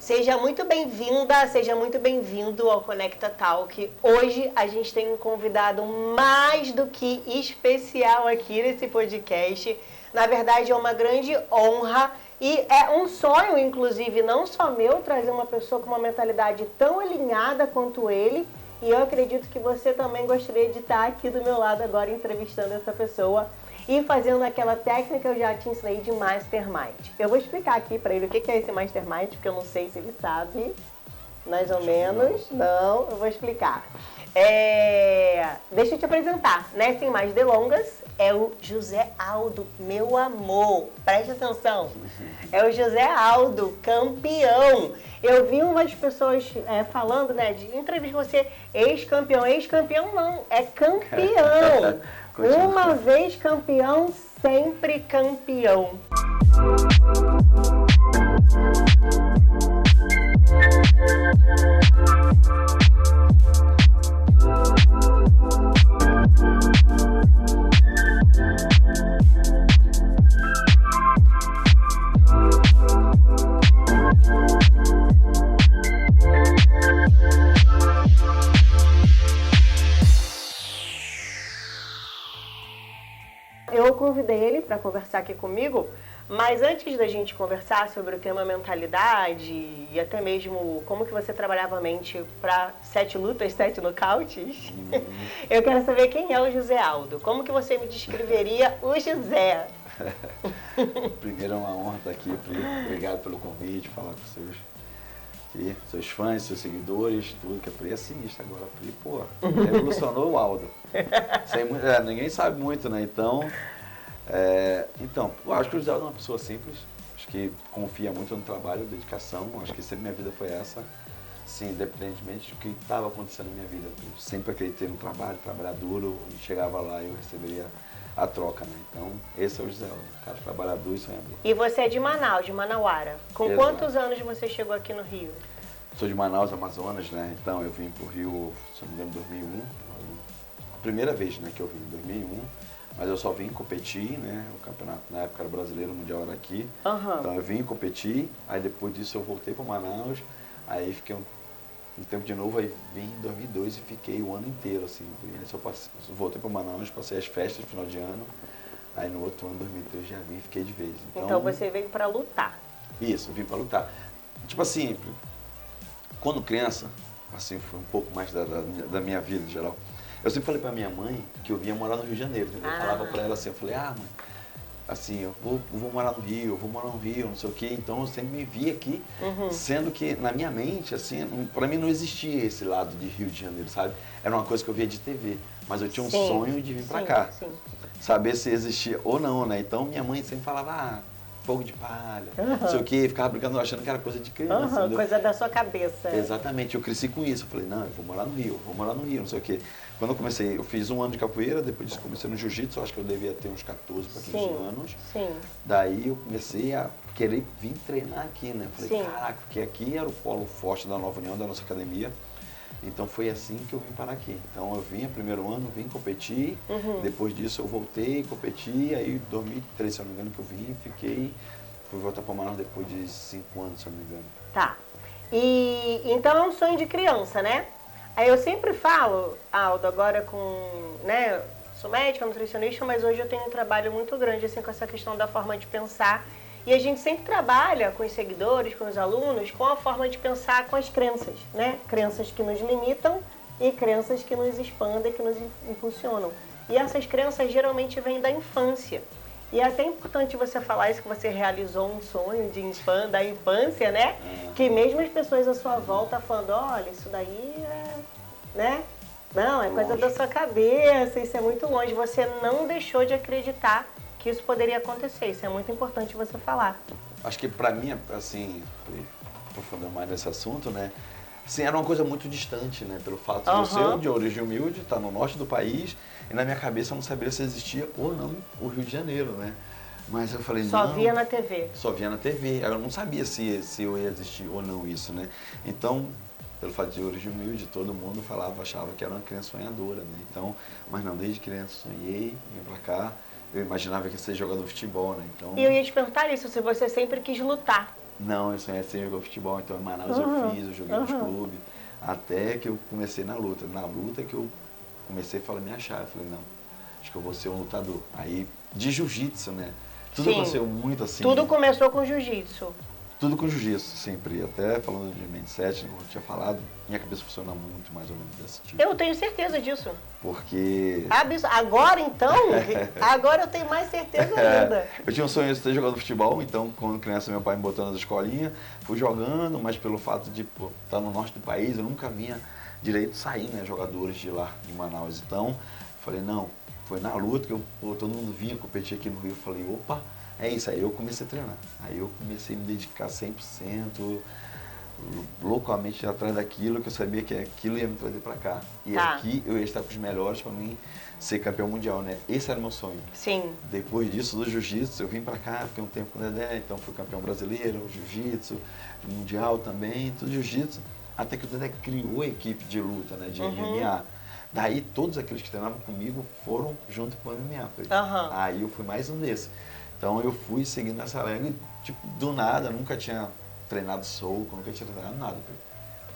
Seja muito bem-vinda, seja muito bem-vindo ao Conecta Talk. Hoje a gente tem um convidado mais do que especial aqui nesse podcast. Na verdade, é uma grande honra e é um sonho, inclusive, não só meu, trazer uma pessoa com uma mentalidade tão alinhada quanto ele. E eu acredito que você também gostaria de estar aqui do meu lado agora entrevistando essa pessoa e fazendo aquela técnica que eu já te ensinei de Mastermind. Eu vou explicar aqui para ele o que é esse Mastermind, porque eu não sei se ele sabe, mais ou menos. Não, eu vou explicar. Deixa eu te apresentar, né? Sem mais delongas, é o José Aldo, meu amor. Preste atenção. É o José Aldo, campeão. Eu vi umas pessoas falando, né, de entrevista você, ex-campeão. Ex-campeão não, é campeão. Uma vez campeão, sempre campeão. Eu convidei ele para conversar aqui comigo, mas antes da gente conversar sobre o tema mentalidade e até mesmo como que você trabalhava a mente para 7 lutas, 7 nocautes, eu quero saber quem é o José Aldo. Como que você me descreveria o José? Primeiro é uma honra estar aqui, Pri. Obrigado pelo convite, falar com seus fãs, seus seguidores, tudo, que a Pri é sinistra agora. A Pri, pô, revolucionou o Aldo. Ninguém sabe muito, né? Então, eu acho que o José Aldo é uma pessoa simples, acho que confia muito no trabalho, dedicação, acho que sempre minha vida foi essa, sim, independentemente do que estava acontecendo na minha vida. Eu sempre acreditei no trabalho, trabalhar duro, e chegava lá e eu receberia a troca, né? Então, esse é o José Aldo, cara trabalhador e sonhador. E você é de Manaus, de Manauara. Com Exato. Quantos anos você chegou aqui no Rio? Sou de Manaus, Amazonas, né? Então, eu vim pro Rio, se não me engano, em 2001. A primeira vez, né, que eu vim, em 2001. Mas eu só vim competir, né? O campeonato na época era brasileiro, o mundial era aqui. Uhum. Então eu vim competir, aí depois disso eu voltei para Manaus, aí fiquei um tempo de novo, aí vim em 2002 e fiquei o ano inteiro, assim. Eu voltei para Manaus, passei as festas no final de ano, aí no outro ano, 2003, já vim e fiquei de vez. Então você veio para lutar. Isso, eu vim para lutar. Tipo assim, quando criança, assim, foi um pouco mais da minha vida em geral. Eu sempre falei pra minha mãe que eu vinha morar no Rio de Janeiro. Eu falava pra ela assim, eu falei, mãe, assim, eu vou morar no Rio, eu vou morar no Rio, não sei o quê. Então eu sempre me via aqui, sendo que na minha mente, assim, pra mim não existia esse lado de Rio de Janeiro, sabe? Era uma coisa que eu via de TV, mas eu tinha um sonho de vir pra cá. Sim. Saber se existia ou não, né? Então minha mãe sempre falava, fogo de palha, não sei o quê, ficava brincando, achando que era coisa de criança. Coisa da sua cabeça. Exatamente, eu cresci com isso. Eu falei, não, eu vou morar no Rio, não sei o quê. Quando eu comecei, eu fiz 1 ano de capoeira, depois disso comecei no jiu-jitsu, acho que eu devia ter uns 14 para 15 anos. Sim. Daí eu comecei a querer vir treinar aqui, né? Falei, caraca, porque aqui era o polo forte da Nova União, da nossa academia. Então foi assim que eu vim parar aqui. Então eu vim, primeiro ano, vim competir, depois disso eu voltei, competi, aí em 2003, se eu não me engano, que eu vim, fiquei, fui voltar para Manaus depois de 5 anos, se eu não me engano. Tá. E então é um sonho de criança, né? Aí eu sempre falo, Aldo, agora né, sou médica, nutricionista, mas hoje eu tenho um trabalho muito grande, assim, com essa questão da forma de pensar. E a gente sempre trabalha com os seguidores, com os alunos, com a forma de pensar com as crenças, né? Crenças que nos limitam e crenças que nos expandem, que nos impulsionam. E essas crenças geralmente vêm da infância. E é até importante você falar isso, que você realizou um sonho da infância, né? Que mesmo as pessoas à sua volta falando, olha, isso daí né? Não, é coisa da sua cabeça, isso é muito longe. Você não deixou de acreditar que isso poderia acontecer. Isso é muito importante você falar. Acho que pra mim, assim, aprofundando mais nesse assunto, né? Assim, era uma coisa muito distante, né? Pelo fato de eu ser de origem humilde, estar no norte do país, e na minha cabeça eu não sabia se existia ou não o Rio de Janeiro, né? Mas eu falei, Só via na TV. Só via na TV. Eu não sabia se eu ia existir ou não isso, né? Então, pelo fato de origem humilde, todo mundo achava que era uma criança sonhadora, né? Então, mas não, desde criança sonhei, vim pra cá, eu imaginava que ia ser jogador de futebol, né? Então... E eu ia te perguntar isso, se você sempre quis lutar. Não, eu sonhei ser jogar futebol, então em Manaus eu fiz, eu joguei nos clubes, até que eu comecei na luta. Na luta que eu comecei a falar, me achar, eu falei, não, acho que eu vou ser um lutador. Aí, de jiu-jitsu, né? Tudo aconteceu muito assim. Tudo começou com jiu-jitsu. Tudo com jiu-jitsu, sempre. Até falando de mindset, como eu tinha falado, minha cabeça funciona muito mais ou menos desse tipo. Eu tenho certeza disso. Porque... Agora então, agora eu tenho mais certeza ainda. Eu tinha um sonho de ter jogado futebol, então quando criança meu pai me botou nas escolinhas, fui jogando, mas pelo fato de estar no norte do país, eu nunca vinha direito sair, né, jogadores de lá, de Manaus. Então, falei, não, foi na luta que todo mundo vinha competir aqui no Rio, eu falei, opa, é isso, aí eu comecei a treinar. Aí eu comecei a me dedicar 100%, loucamente atrás daquilo, que eu sabia que aquilo ia me trazer pra cá. E aqui eu ia estar com os melhores pra mim ser campeão mundial, né? Esse era o meu sonho. Sim. Depois disso, do jiu-jitsu, eu vim pra cá, fiquei um tempo com o Dedé, então fui campeão brasileiro, jiu-jitsu, mundial também, tudo jiu-jitsu. Até que o Dedé criou a equipe de luta, né, de MMA. Daí todos aqueles que treinavam comigo foram junto com o MMA. Aí eu fui mais um desses. Então eu fui seguindo essa regra e, tipo, do nada, nunca tinha treinado soco, nunca tinha treinado nada.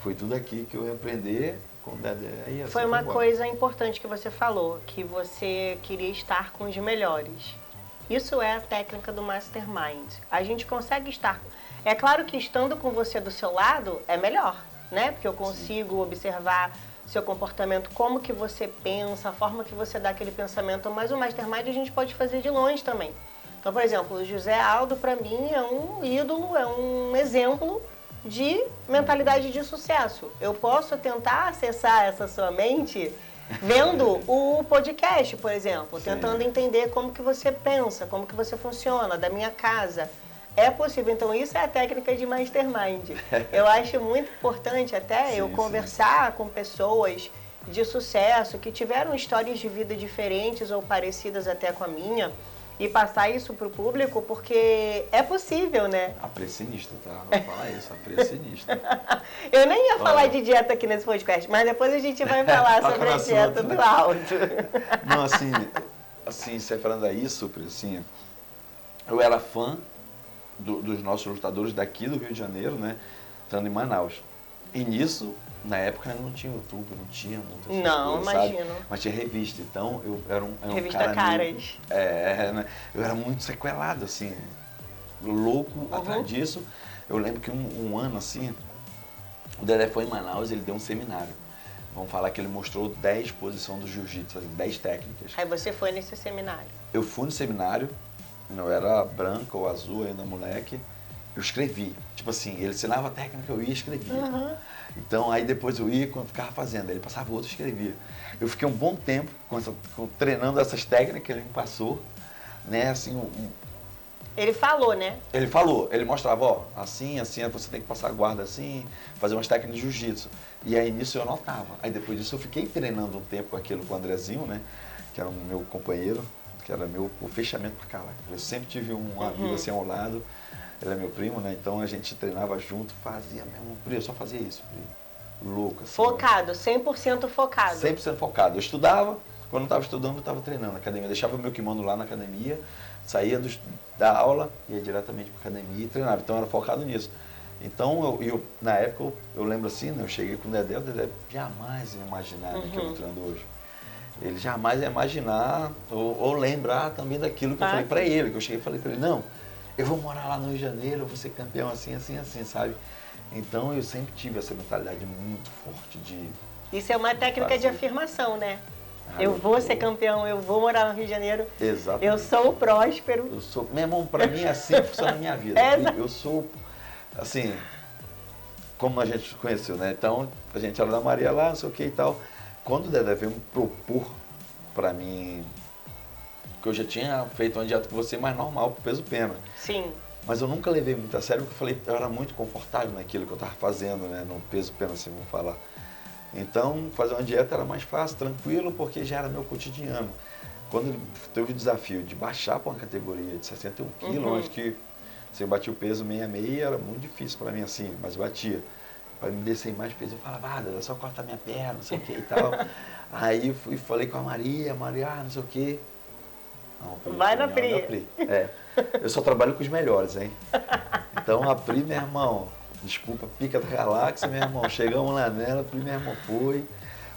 Foi tudo aqui que eu ia aprender com o Dedé. E assim foi uma coisa importante que você falou, que você queria estar com os melhores. Isso é a técnica do Mastermind. A gente consegue estar... É claro que estando com você do seu lado é melhor, né? Porque eu consigo observar seu comportamento, como que você pensa, a forma que você dá aquele pensamento. Mas o Mastermind a gente pode fazer de longe também. Então, por exemplo, o José Aldo, para mim, é um ídolo, é um exemplo de mentalidade de sucesso. Eu posso tentar acessar essa sua mente vendo o podcast, por exemplo, tentando entender como que você pensa, como que você funciona, da minha casa. É possível, então isso é a técnica de Mastermind. Eu acho muito importante até eu conversar com pessoas de sucesso que tiveram histórias de vida diferentes ou parecidas até com a minha, e passar isso pro público, porque é possível, né? A pressionista, tá? Vou falar isso, a pressionista. Eu nem ia falar de dieta aqui nesse podcast, mas depois a gente vai falar sobre a dieta do áudio. Não, assim, você falando aí, super, assim, eu era fã dos nossos lutadores daqui do Rio de Janeiro, né? Estando em Manaus. E nisso, na época não tinha YouTube, não tinha muitas coisas, imagino. sabe? Mas tinha revista, então eu era um revista cara Caras. Né? Eu era muito sequelado, assim, louco atrás disso. Eu lembro que um ano, assim, o Dedé foi em Manaus, ele deu um seminário. Vamos falar que ele mostrou 10 posições do jiu-jitsu, 10 técnicas. Aí você foi nesse seminário? Eu fui no seminário, eu era branco ou azul ainda, moleque. Eu escrevi, tipo assim, ele ensinava a técnica, eu ia e escrevia. Então, aí depois eu ia, quando ficava fazendo, ele passava outro e escrevia. Eu fiquei um bom tempo treinando essas técnicas que ele me passou, né, assim... Ele falou, né? Ele falou, ele mostrava, ó, assim, você tem que passar a guarda assim, fazer umas técnicas de jiu-jitsu. E aí nisso eu anotava. Aí depois disso eu fiquei treinando um tempo com aquilo com o Andrezinho, né, que era o meu companheiro, que era o fechamento pra cá. Eu sempre tive um amigo assim ao lado. Ele é meu primo, né? Então a gente treinava junto, fazia mesmo. Eu só fazia isso, louco. Assim, focado, 100% focado. 100% focado. Eu estudava, quando eu estava estudando, eu estava treinando na academia. Eu deixava o meu kimono lá na academia, saía da aula, ia diretamente para a academia e treinava. Então eu era focado nisso. Então, na época, eu lembro assim, né? Eu cheguei com o Dedé jamais ia imaginar né, que eu estou treinando hoje. Ele jamais ia imaginar ou lembrar também daquilo que eu falei para ele. Que eu cheguei e falei para ele, não, eu vou morar lá no Rio de Janeiro, eu vou ser campeão assim, sabe? Então eu sempre tive essa mentalidade muito forte de... Isso é uma técnica de afirmação, né? Eu vou ser campeão, eu vou morar no Rio de Janeiro. Exatamente. Eu sou o próspero. Eu sou, meu irmão, pra mim é assim que funciona a minha vida. Eu sou, assim, como a gente conheceu, né? Então, a gente era da Maria lá, não sei o que e tal. Quando o Dedé veio me propor pra mim... que eu já tinha feito uma dieta com você mais normal, pro peso pena. Sim. Mas eu nunca levei muito a sério, porque eu falei, eu era muito confortável naquilo que eu estava fazendo, né, no peso pena, assim, vamos falar. Então, fazer uma dieta era mais fácil, tranquilo, porque já era meu cotidiano. Quando teve o desafio de baixar para uma categoria de 61 quilos, onde que se eu batia o peso 66, era muito difícil para mim, assim, mas batia. Para me descer mais peso, eu falava, é só cortar minha perna, não sei o que e tal. Aí falei com a Maria, não sei o que. Vai na Pri. Eu só trabalho com os melhores, hein? Então a Pri, meu irmão, desculpa, pica da galáxia, meu irmão. Chegamos lá nela, a Pri, meu irmão, foi.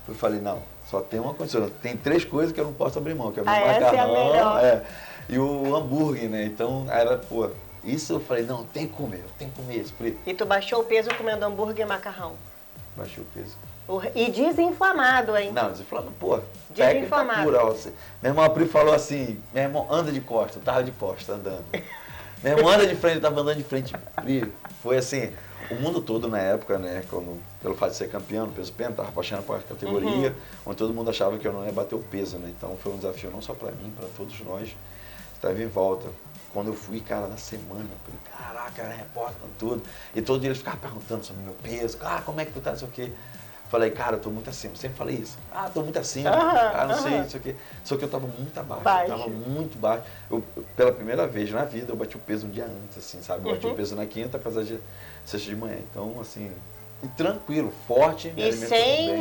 Eu falei, não, só tem uma condição. Tem 3 coisas que eu não posso abrir mão, que é o meu macarrão e o hambúrguer, né? Então era, pô, isso eu falei, não, tem que comer isso, Pri. E tu baixou o peso comendo hambúrguer e macarrão? Baixei o peso. E desinflamado, hein? Não, desinflamado, pô. Desinflamado. Pura, meu irmão, a Pri falou assim, meu irmão, anda de costa, eu tava de costa andando. Meu irmão anda de frente, eu tava andando de frente. Pri, foi assim, o mundo todo na época, né, quando, pelo fato de ser campeão no peso pena, tava apaixonado por categoria, onde todo mundo achava que eu não ia bater o peso, né? Então foi um desafio não só pra mim, pra todos nós, que estava em volta. Quando eu fui, cara, na semana, eu falei, caraca, era repórter com tudo. E todo dia eles ficavam perguntando sobre o meu peso, como é que tu tá, não sei o quê. Falei, cara, eu tô muito acima, sempre falei isso. Tô muito acima, não sei, isso aqui. Só que eu tava muito abaixo, eu tava muito baixo. Pela primeira vez na vida, eu bati o peso um dia antes, assim, sabe? Eu bati o peso na quinta, apesar de sexta de manhã. Então, assim, e tranquilo, forte. E sem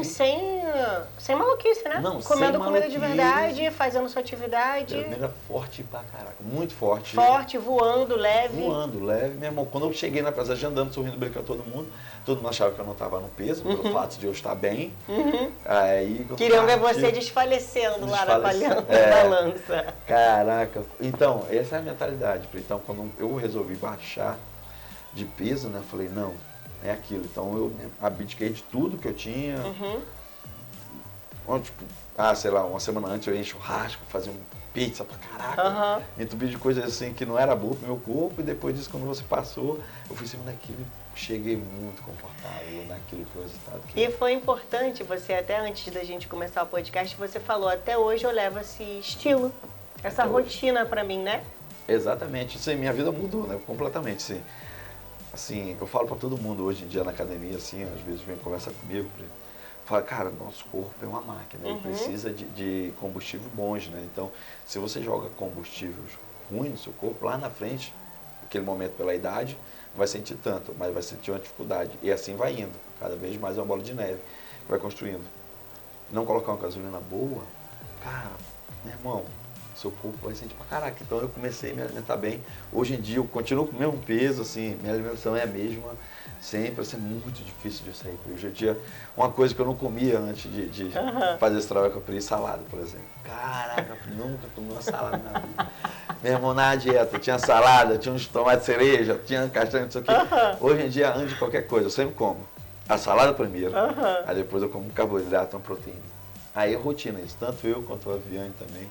maluquice, né? Não, comendo sem comida de maluquice. verdade, fazendo sua atividade. Minha era forte pra caraca, muito forte. Forte, voando, leve. Voando, leve. Meu irmão, quando eu cheguei na praça andando, sorrindo, brincando com todo mundo achava que eu não estava no peso, pelo fato de eu estar bem. Aí, queriam ver você desfalecendo lá na balança. Caraca. Então, essa é a mentalidade. Então, quando eu resolvi baixar de peso, né, eu falei, não, é aquilo. Então, eu abdiquei de tudo que eu tinha. Tipo, sei lá, uma semana antes eu ia em churrasco, fazia pizza pra caraca. Me entubi de coisas assim que não era boa pro meu corpo. E depois disso, quando você passou, eu fui em cima daquilo e cheguei muito confortável naquilo que o resultado que E foi importante, você até antes da gente começar o podcast, você falou, até hoje eu levo esse estilo, essa rotina pra mim, né? Exatamente. Isso aí, minha vida mudou, né? Completamente, sim. Assim, eu falo pra todo mundo hoje em dia na academia, assim, às vezes vem conversar comigo, fala, cara, nosso corpo é uma máquina, ele precisa de combustível bons, né? Então, se você joga combustíveis ruins no seu corpo, lá na frente, naquele momento pela idade, não vai sentir tanto, mas vai sentir uma dificuldade. E assim vai indo, cada vez mais é uma bola de neve, que vai construindo. Não colocar uma gasolina boa, cara, meu irmão, seu corpo vai sentir pra caraca. Então eu comecei a me alimentar bem. Hoje em dia eu continuo com o mesmo peso, assim, minha alimentação é a mesma, sempre, assim, é muito difícil de sair. Hoje em dia, uma coisa que eu não comia antes de fazer esse trabalho, eu comprei salada, por exemplo. Caraca, nunca comi uma salada na vida. Meu irmão, na dieta, tinha salada, tinha uns tomates de cereja, tinha castanha, não sei o quê. Hoje em dia, antes de qualquer coisa, eu sempre como a salada primeiro, aí depois eu como um carboidrato, uma proteína. Aí é rotina isso, tanto eu quanto a Viane também,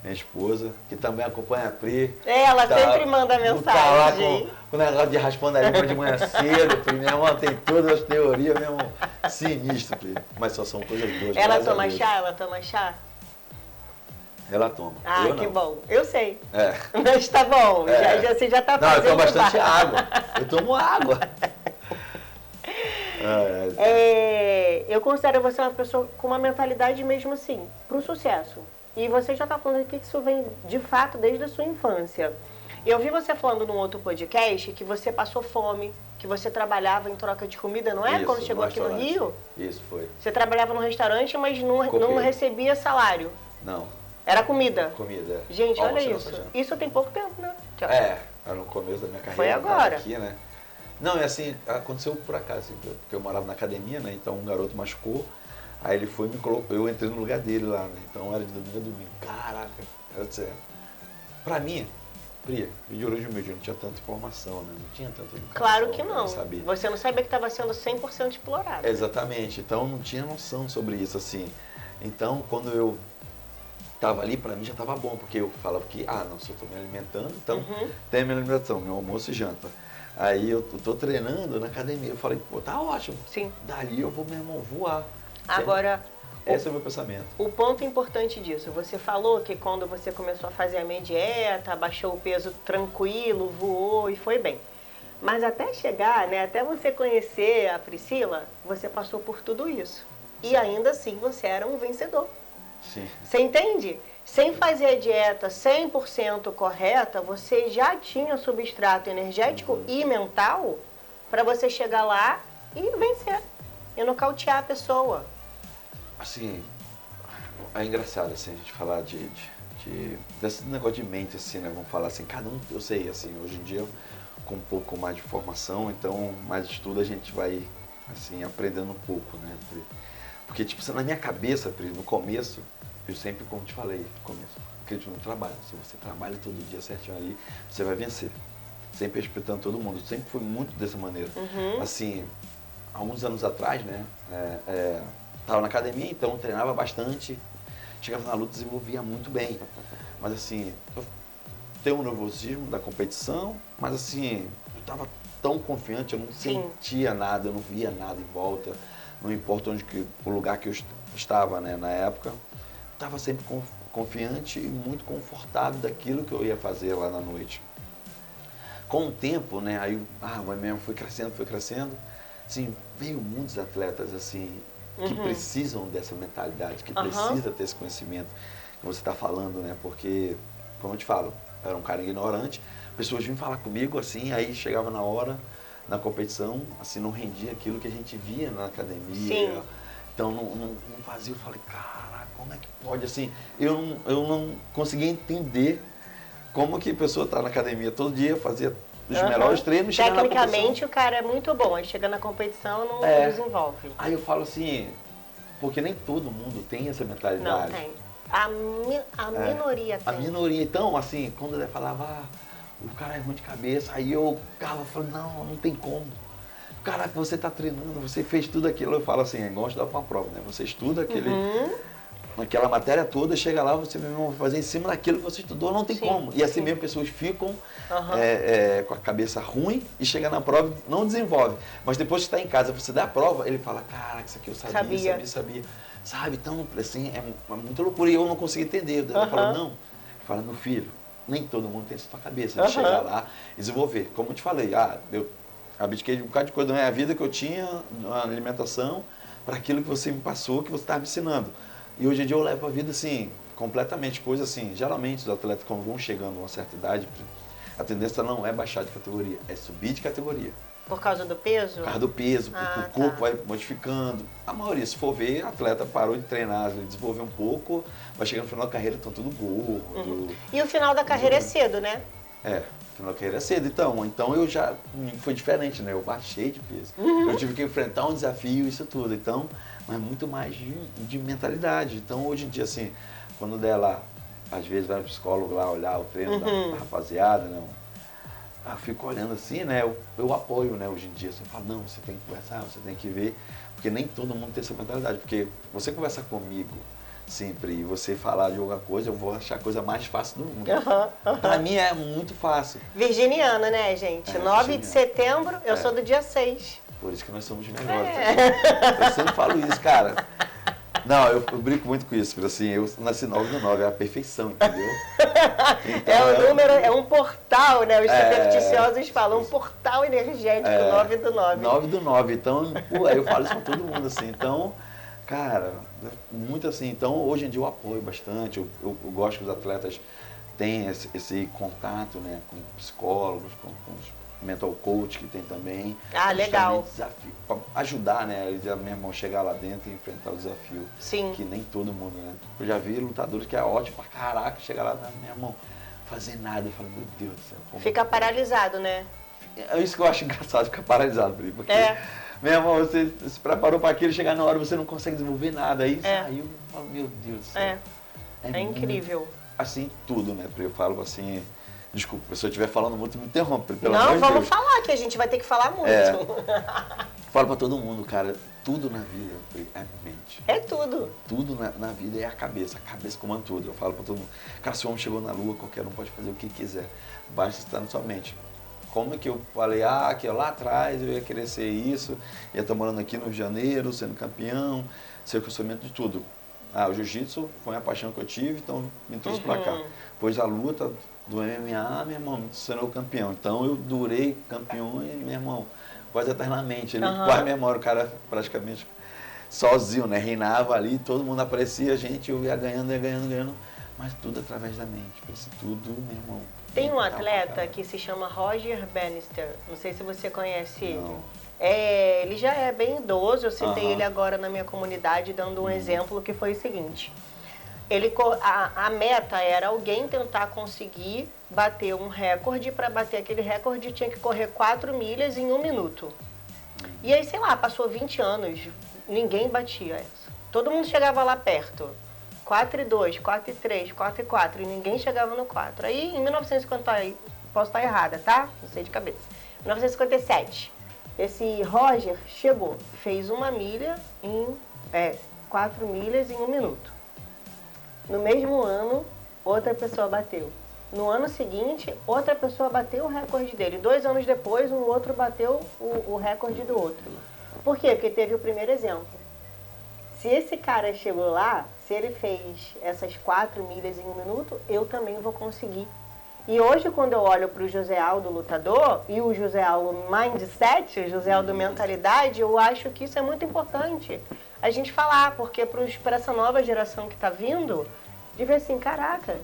minha esposa, que também acompanha a Pri. Ela sempre manda mensagem. Tá lá com o negócio de raspando a língua de manhã cedo, Pri, minha irmã tem todas as teorias, meu irmão, sinistro, Pri. Mas só são coisas boas. Ela toma chá? Ela toma chá? Ela toma. Eu que bom. Eu sei. É. Mas tá bom, você já tá fazendo. Não, eu tomo bastante água. Eu tomo água. Eu considero você uma pessoa com uma mentalidade mesmo assim, pro sucesso. E você já está falando aqui que isso vem, de fato, desde a sua infância. Eu vi você falando num outro podcast que você passou fome, que você trabalhava em troca de comida, não é? Isso, quando chegou aqui no Rio? Isso, foi. Você trabalhava num restaurante, mas não recebia salário. Não. Era comida? Comida, é. Gente, olha isso. Isso tem pouco tempo, né? Era no começo da minha carreira. Foi agora. Aqui, né? Não, é assim, aconteceu por acaso, assim, porque eu morava na academia, né? Então um garoto machucou. Aí ele foi e me colocou, eu entrei no lugar dele lá, né? Então era de domingo a domingo. Caraca, era de ser. Pra mim, Pri, de origem humilde, não tinha tanta informação, né? Não tinha tanta educação. Claro que não. Saber. Você não sabia que estava sendo 100% explorado. Exatamente, então não tinha noção sobre isso, assim. Então, quando eu tava ali, pra mim já tava bom, porque eu falava que, não, se eu tô me alimentando, então tem a minha alimentação, meu almoço e janta. Aí eu tô treinando na academia, eu falei, pô, tá ótimo. Sim. Dali eu vou, meu irmão, voar. Agora, esse é o meu pensamento. O ponto importante disso, você falou que quando você começou a fazer a minha dieta, baixou o peso tranquilo, voou e foi bem. Mas até chegar, né, até você conhecer a Priscila, você passou por tudo isso. E ainda assim você era um vencedor. Sim. Você entende? Sem fazer a dieta 100% correta, você já tinha substrato energético e mental para você chegar lá e vencer. E nocautear a pessoa. Assim, é engraçado assim, a gente falar desse negócio de mente, assim, né? Vamos falar assim, cada um, eu sei, assim, hoje em dia com um pouco mais de formação, então mais estudo a gente vai, assim, aprendendo um pouco, né? Porque, tipo, na minha cabeça, Pri, no começo, eu sempre, como te falei no começo, acredito no trabalho. Se você trabalha todo dia certinho ali, você vai vencer. Sempre respeitando todo mundo. Sempre foi muito dessa maneira. Assim, alguns anos atrás, né? Tava na academia, então treinava bastante. Chegava na luta, desenvolvia muito bem. Mas assim, eu tenho um nervosismo da competição, mas assim, eu tava tão confiante, eu não sentia nada, eu não via nada em volta. Não importa o lugar que eu estava, né, na época. Estava sempre confiante e muito confortável daquilo que eu ia fazer lá na noite. Com o tempo, né, aí o MMA foi crescendo, assim, veio muitos atletas, assim, que precisam dessa mentalidade, que precisam ter esse conhecimento que você está falando, né, porque, como eu te falo, eu era um cara ignorante, pessoas vinham falar comigo, assim, aí chegava na hora, na competição, assim, não rendia aquilo que a gente via na academia. Sim. Então não fazia, eu falei, cara, como é que pode, assim, eu não conseguia entender como que a pessoa tá na academia todo dia, fazia os melhores treinos, chega na competição. Tecnicamente o cara é muito bom, aí chega na competição não desenvolve. Aí eu falo assim, porque nem todo mundo tem essa mentalidade. Não tem. A minoria tem. A minoria, então, assim, quando ele falava, o cara é ruim de cabeça, aí eu falava, não tem como. Caraca, você tá treinando, você fez tudo aquilo. Eu falo assim, é igual estudar para uma prova, né? Você estuda aquela matéria toda, chega lá, você mesmo vai fazer em cima daquilo que você estudou, não tem como. E assim mesmo pessoas ficam com a cabeça ruim e chega na prova e não desenvolve. Mas depois que está em casa, você dá a prova, ele fala, caraca, isso aqui eu sabia. Sabe? Então, assim, é muito loucura. E eu não consegui entender. Ela fala, não. Fala, meu filho, nem todo mundo tem essa tua cabeça de chegar lá e desenvolver. Como eu te falei, eu abdiquei de um bocado de coisa da minha vida que eu tinha, na alimentação, para aquilo que você me passou, que você estava me ensinando. E hoje em dia eu levo a vida, assim, completamente, coisa assim, geralmente os atletas quando vão chegando a uma certa idade, a tendência não é baixar de categoria, é subir de categoria. Por causa do peso? Por causa do peso, o corpo vai modificando. A maioria, se for ver, atleta parou de treinar, desenvolveu um pouco, vai chegando no final da carreira, estão tudo gordo. E o final da carreira é cedo, né? O final da carreira é cedo, então eu já, foi diferente, né? Eu baixei de peso. Eu tive que enfrentar um desafio, isso tudo, então, mas muito mais de mentalidade. Então, hoje em dia, assim, quando der lá, às vezes vai no psicólogo lá olhar o treino da rapaziada, né? Eu fico olhando assim, né? Eu apoio, né? Hoje em dia, assim, eu falo, não, você tem que conversar, você tem que ver, porque nem todo mundo tem essa mentalidade, porque você conversar comigo sempre e você falar de alguma coisa, eu vou achar a coisa mais fácil do mundo. Pra mim é muito fácil. Virginiana, né, gente? 9 de setembro, eu sou do dia 6. Por isso que nós somos melhores. Eu sempre falo isso, cara. Não, eu brinco muito com isso, porque assim, eu nasci 9/9, é a perfeição, entendeu? Então, é um número, é um portal, né? Os supersticiosos falam, um portal energético, 9/9. 9/9, então, aí eu falo isso pra todo mundo, assim, então, cara, muito assim, então hoje em dia eu apoio bastante, eu gosto que os atletas tenham esse contato, né, com psicólogos, com os mental coach que tem também. Legal. Desafio, pra ajudar, né, meu irmão chegar lá dentro e enfrentar o desafio. Sim. Que nem todo mundo, né. Eu já vi lutadores que é ótimo pra caraca, chegar lá, meu irmão, fazer nada, eu falo, meu Deus do céu. Fica paralisado, né? É isso que eu acho engraçado, ficar paralisado, porque... Meu irmão, você se preparou para aquilo, chegar na hora você não consegue desenvolver nada. Aí saiu, eu falo, meu Deus do céu. É incrível. Muito, assim, tudo, né? Eu falo assim, desculpa, se eu estiver falando muito, me interrompe, pelo amor de Deus. Não, vamos falar, que a gente vai ter que falar muito. Falo para todo mundo, cara, tudo na vida é mente. É tudo. Tudo na vida é a cabeça comanda tudo. Eu falo para todo mundo, cara, se o homem chegou na lua, qualquer um pode fazer o que quiser, basta estar na sua mente. Como é que eu falei, que lá atrás eu ia querer ser isso, ia estar morando aqui no Rio de Janeiro, sendo campeão, ser o conhecimento de tudo. O jiu-jitsu foi a paixão que eu tive, então me trouxe para cá. Pois a luta do MMA, meu irmão, me tornou campeão. Então eu durei campeão e, meu irmão, quase eternamente. Ele quase memória, o cara praticamente sozinho, né? Reinava ali, todo mundo aparecia, a gente, eu ia ganhando, mas tudo através da mente. Isso tudo, meu irmão. Tem um atleta que se chama Roger Bannister, não sei se você conhece ele. Não. Ele já é bem idoso, eu citei ele agora na minha comunidade dando um exemplo que foi o seguinte. A meta era alguém tentar conseguir bater um recorde. Para bater aquele recorde tinha que correr 4 milhas em 1 minuto. E aí, sei lá, passou 20 anos, ninguém batia essa. Todo mundo chegava lá perto. 4,2, 4,3, 4,4 e ninguém chegava no 4. Aí, em 1950, posso estar errada, tá? Não sei de cabeça. 1957, esse Roger chegou, fez 1 milha em 4 milhas em 1 minuto. No mesmo ano, outra pessoa bateu. No ano seguinte, outra pessoa bateu o recorde dele. 2 anos depois, um outro bateu o recorde do outro. Por quê? Porque teve o primeiro exemplo. Se esse cara chegou lá, se ele fez essas 4 milhas em 1 minuto, eu também vou conseguir. E hoje, quando eu olho para o José Aldo lutador e o José Aldo mindset, o José Aldo mentalidade, eu acho que isso é muito importante a gente falar, porque para essa nova geração que está vindo, de ver assim, caraca,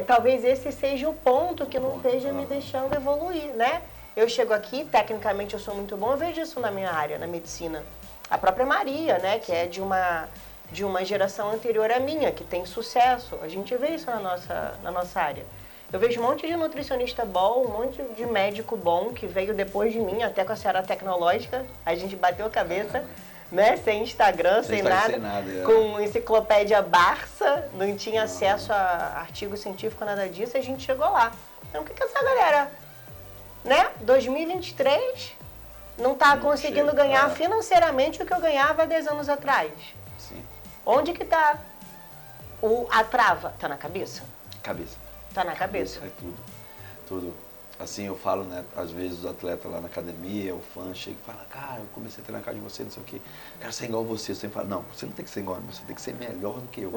talvez esse seja o ponto que não esteja me deixando evoluir, né? Eu chego aqui, tecnicamente eu sou muito bom, eu vejo isso na minha área, na medicina. A própria Maria, né, que é de uma geração anterior à minha, que tem sucesso. A gente vê isso na nossa área. Eu vejo um monte de nutricionista bom, um monte de médico bom que veio depois de mim, até com a seara tecnológica. A gente bateu a cabeça, né? Sem Instagram, sem nada. Com enciclopédia Barça, não tinha acesso a artigo científico, nada disso, a gente chegou lá. Então, o que essa galera, né? 2023 não está conseguindo ganhar financeiramente o que eu ganhava há 10 anos atrás. Sim. Onde que está a trava? Está na cabeça? Cabeça. Tá na cabeça. É tudo. Tudo. Assim, eu falo, né, às vezes os atletas lá na academia, o fã chega e fala, cara, eu comecei a treinar com você, não sei o quê. Quero ser igual a você. Você fala, não, você não tem que ser igual, você tem que ser melhor do que eu.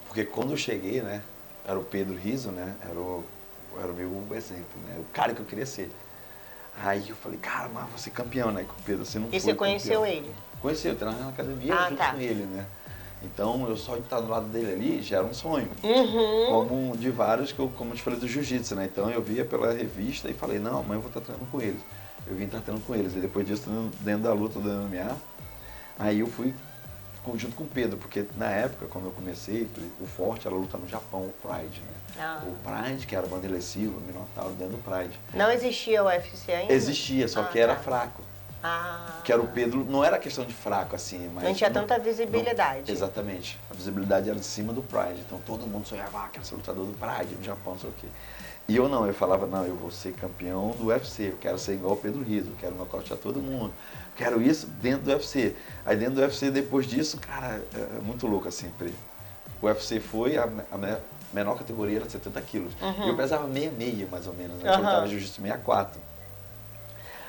Porque quando eu cheguei, né, era o Pedro Rizzo, né, era o meu exemplo, né, o cara que eu queria ser. Aí eu falei, cara, mas você é campeão, né, com o Pedro, você não foi E você conheceu campeão. ele? Conheci, eu treinava na academia junto com ele, né. Então, eu só de estar do lado dele ali já era um sonho. Como de vários, como eu te falei, do jiu-jitsu, né? Então, eu via pela revista e falei, não, amanhã eu vou estar treinando com eles. Eu vim estar treinando com eles. E depois disso, dentro da luta do MMA, aí eu fui junto com o Pedro, porque na época, quando eu comecei, o forte era lutar no Japão, o Pride, né? O Pride, que era Vanderlei Silva, Minotauro, dentro do Pride. Não existia o UFC ainda? Existia, só que era fraco. Que era o Pedro, não era questão de fraco assim, mas... Não tinha tanta visibilidade. Não, exatamente. A visibilidade era de cima do Pride, então todo mundo sonhava, quero ser lutador do Pride, no Japão, não sei o quê. E eu não, eu falava, não, eu vou ser campeão do UFC, eu quero ser igual o Pedro Rizzo, eu quero nocautear todo mundo, quero isso dentro do UFC. Aí dentro do UFC, depois disso, cara, é muito louco assim, o UFC foi, a menor categoria era 70 quilos, e eu pesava 66 mais ou menos, né, eu lutava jiu-jitsu 64.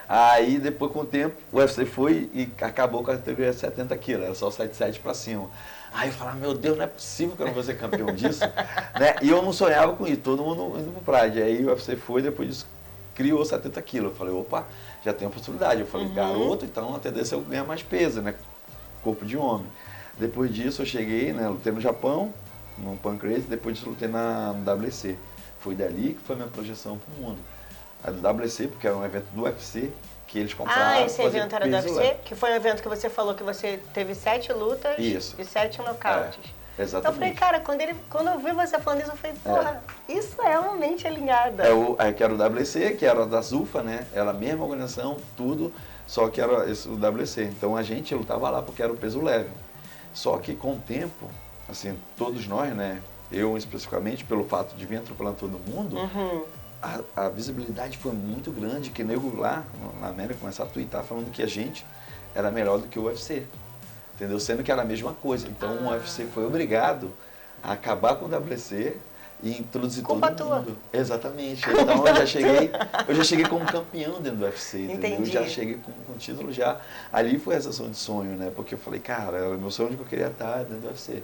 Aí, depois, com o tempo, o UFC foi e acabou com a categoria 70 quilos, era só 77 pra cima. Aí eu falava, meu Deus, não é possível que eu não vou ser campeão disso, né? E eu não sonhava com isso, todo mundo indo pro Pride. Aí o UFC foi, depois disso, criou 70 quilos. Eu falei, opa, já tem a possibilidade. Eu falei, garoto, então a tendência é eu ganhar mais peso, né? Corpo de homem. Depois disso, eu cheguei, né? Lutei no Japão, no Pancrase, depois disso, lutei no WC. Foi dali que foi a minha projeção pro mundo. A do WC, porque era um evento do UFC, que eles compraram. Esse evento era do UFC? Que foi um evento que você falou que você teve 7 lutas e 7 nocautes. Exatamente. Eu falei, cara, quando eu vi você falando isso, eu falei, porra, isso é uma mente alinhada. Que era o WC, que era da ZUFA, né? Era a mesma organização, tudo, só que era o WC. Então a gente lutava lá porque era o peso leve. Só que com o tempo, assim, todos nós, né? Eu especificamente, pelo fato de vir atropelando todo mundo, a visibilidade foi muito grande, que nego lá na América começaram a twittar falando que a gente era melhor do que o UFC, entendeu? Sendo que era a mesma coisa. Então o UFC foi obrigado a acabar com o WC e introduzir todo mundo. Exatamente. Então eu já cheguei como campeão dentro do UFC, entendeu? Eu já cheguei com título já. Ali foi a sensação de sonho, né? Porque eu falei, cara, era o meu sonho de que eu queria estar dentro do UFC.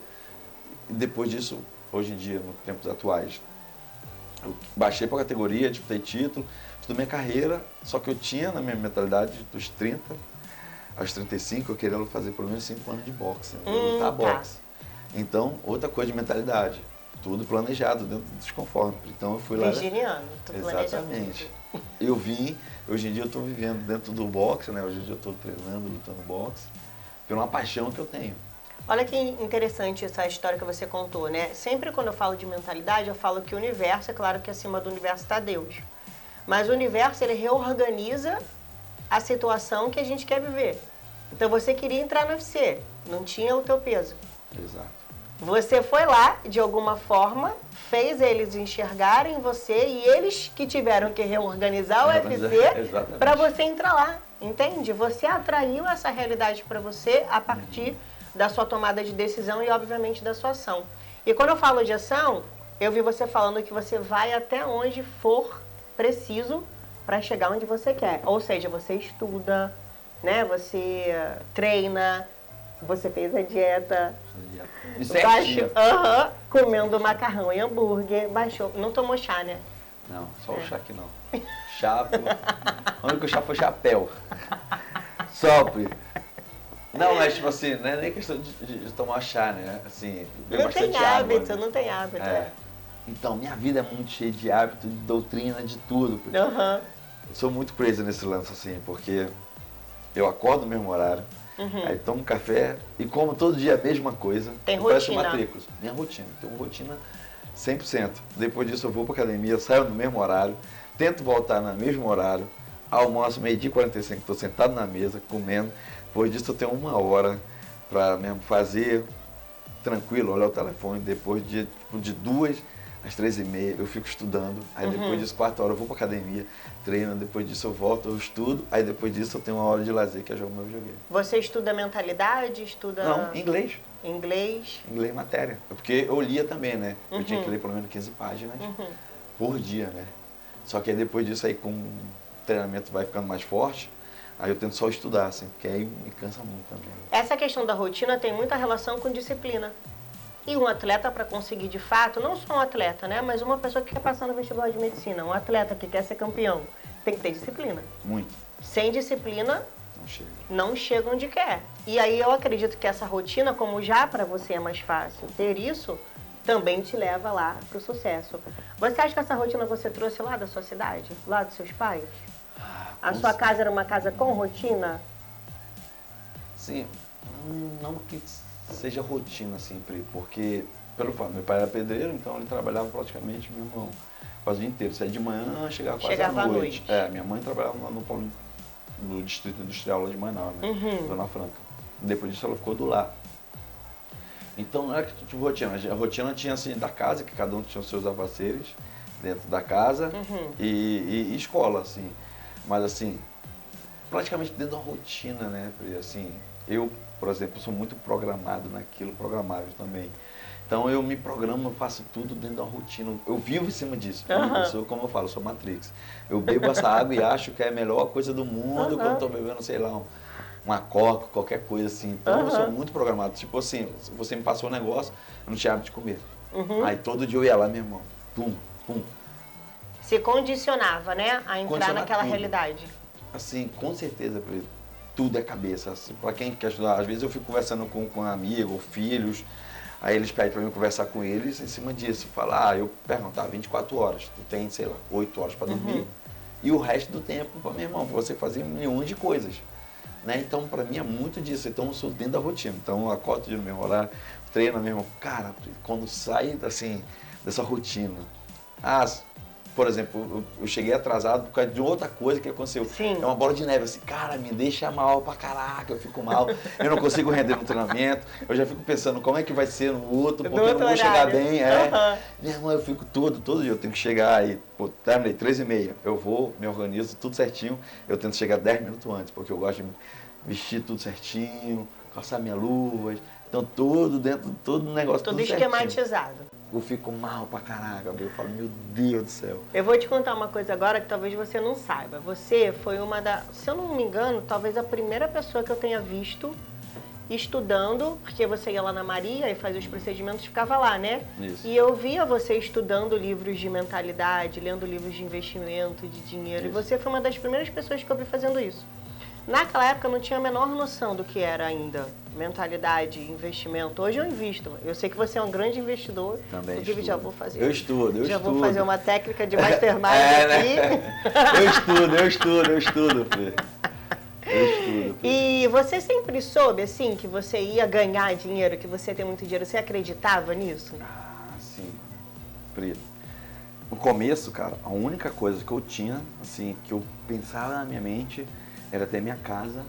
E depois disso, hoje em dia, nos tempos atuais, eu baixei para a categoria, disputei título, fiz minha carreira, só que eu tinha na minha mentalidade dos 30 aos 35, eu queria fazer pelo menos 5 anos de boxe, lutar boxe. Então, outra coisa de mentalidade, tudo planejado dentro dos conformes. Então eu fui lá. Virginiano, exatamente. Eu vim, hoje em dia eu estou vivendo dentro do boxe, né? Hoje em dia eu estou treinando, lutando boxe, por uma paixão que eu tenho. Olha que interessante essa história que você contou, né? Sempre quando eu falo de mentalidade, eu falo que o universo, é claro que acima do universo está Deus. Mas o universo, ele reorganiza a situação que a gente quer viver. Então você queria entrar no UFC, não tinha o teu peso. Exato. Você foi lá, de alguma forma, fez eles enxergarem você e eles que tiveram que reorganizar o UFC para você entrar lá, entende? Você atraiu essa realidade para você a partir da sua tomada de decisão e, obviamente, da sua ação. E quando eu falo de ação, eu vi você falando que você vai até onde for preciso para chegar onde você quer. Ou seja, você estuda, né? Você treina, você fez a dieta. Baixou, comendo macarrão e hambúrguer, baixou. Não tomou chá, né? Não, só o chá aqui não. Chá, o único chá foi chapéu. Sopre. Não, mas tipo assim, não é nem questão de tomar chá, né? Assim, não tem hábito, né? Não tem hábito. Então, minha vida é muito cheia de hábito, de doutrina, de tudo. Eu sou muito preso nesse lance, assim, porque eu acordo no mesmo horário, aí tomo café e como todo dia a mesma coisa. Tem rotina? Parece matrículas. Minha rotina. Tenho rotina 100%. Depois disso eu vou pra academia, saio no mesmo horário, tento voltar no mesmo horário, almoço 12h45, estou sentado na mesa, comendo. Depois disso eu tenho 1 hora para mesmo fazer tranquilo, olhar o telefone. Depois de 2 às 3h30 eu fico estudando. Aí depois disso, 4 horas eu vou para academia, treino. Depois disso eu volto, eu estudo. Aí depois disso eu tenho 1 hora de lazer, que é jogar meu videogame. Você estuda mentalidade? Estuda... Não, inglês. Inglês? Inglês matéria. Porque eu lia também, né? Eu tinha que ler pelo menos 15 páginas por dia, né? Só que aí depois disso, aí com o treinamento vai ficando mais forte, aí eu tento só estudar, assim, porque aí me cansa muito também. Essa questão da rotina tem muita relação com disciplina. E um atleta, para conseguir de fato, não só um atleta, né? Mas uma pessoa que quer passar no vestibular de medicina, um atleta que quer ser campeão, tem que ter disciplina. Muito. Sem disciplina, não chega onde quer. E aí eu acredito que essa rotina, como já para você é mais fácil ter isso, também te leva lá para o sucesso. Você acha que essa rotina você trouxe lá da sua cidade? Lá dos seus pais? A sua casa era uma casa com rotina? Sim, não que seja rotina sempre, porque pelo fato, meu pai era pedreiro, então ele trabalhava praticamente, meu irmão, quase o dia inteiro. Saía de manhã, chegava quase à noite. Minha mãe trabalhava no Distrito Industrial lá de Manaus, né? Dona Franca. Depois disso ela ficou do lar. Então não era que tinha rotina, a rotina tinha assim da casa, que cada um tinha os seus afazeres dentro da casa e escola, assim. Mas assim, praticamente dentro da rotina, né? Assim, eu, por exemplo, sou muito programado naquilo, programável também. Então eu me programo, eu faço tudo dentro da rotina. Eu vivo em cima disso. Eu sou, como eu falo, eu sou Matrix. Eu bebo essa água e acho que é a melhor coisa do mundo quando estou bebendo, sei lá, uma coca, qualquer coisa assim. Então eu sou muito programado. Tipo assim, se você me passou um negócio, eu não tinha hábito de comer. Aí todo dia eu ia lá, meu irmão, pum, pum. Se condicionava, né, a entrar naquela realidade. Assim, com certeza, tudo é cabeça. Assim, para quem quer estudar, às vezes eu fico conversando com um amigo ou filhos, aí eles pedem para mim conversar com eles em cima disso. Falar, eu pergunto, 24 horas, tu tem, sei lá, 8 horas para dormir, e o resto do tempo, meu irmão, pra você fazer milhões de coisas. Né? Então, para mim é muito disso. Então, eu sou dentro da rotina. Então, eu acordo no mesmo horário, treino mesmo. Cara, quando sai assim, dessa rotina. Por exemplo, eu cheguei atrasado por causa de outra coisa que aconteceu. Sim. É uma bola de neve, assim, cara, me deixa mal pra caraca, eu fico mal, eu não consigo render no treinamento, eu já fico pensando como é que vai ser no outro, porque eu não vou chegar bem. Minha irmã, eu fico todo dia, eu tenho que chegar aí, terminei 3h30, eu vou, me organizo tudo certinho, eu tento chegar 10 minutos antes, porque eu gosto de vestir tudo certinho, calçar minhas luvas, então tudo dentro, todo o negócio, tudo esquematizado. Eu fico mal pra caraca, eu falo, meu Deus do céu. Eu vou te contar uma coisa agora que talvez você não saiba. Você foi uma se eu não me engano, talvez a primeira pessoa que eu tenha visto estudando, porque você ia lá na Maria e fazia os procedimentos, ficava lá, né? Isso. E eu via você estudando livros de mentalidade, lendo livros de investimento, de dinheiro. Isso. E você foi uma das primeiras pessoas que eu vi fazendo isso. Naquela época eu não tinha a menor noção do que era ainda mentalidade, investimento. Hoje eu invisto. Eu sei que você é um grande investidor. Também inclusive, estudo. já vou fazer. Eu estudo. Já vou fazer uma técnica de mastermind aqui. Né? Eu estudo, filho. Eu estudo. E você sempre soube, assim, que você ia ganhar dinheiro, que você ia ter muito dinheiro? Você acreditava nisso? Ah, sim. Pri, no começo, cara, a única coisa que eu tinha, assim, que eu pensava na minha mente era ter minha casa,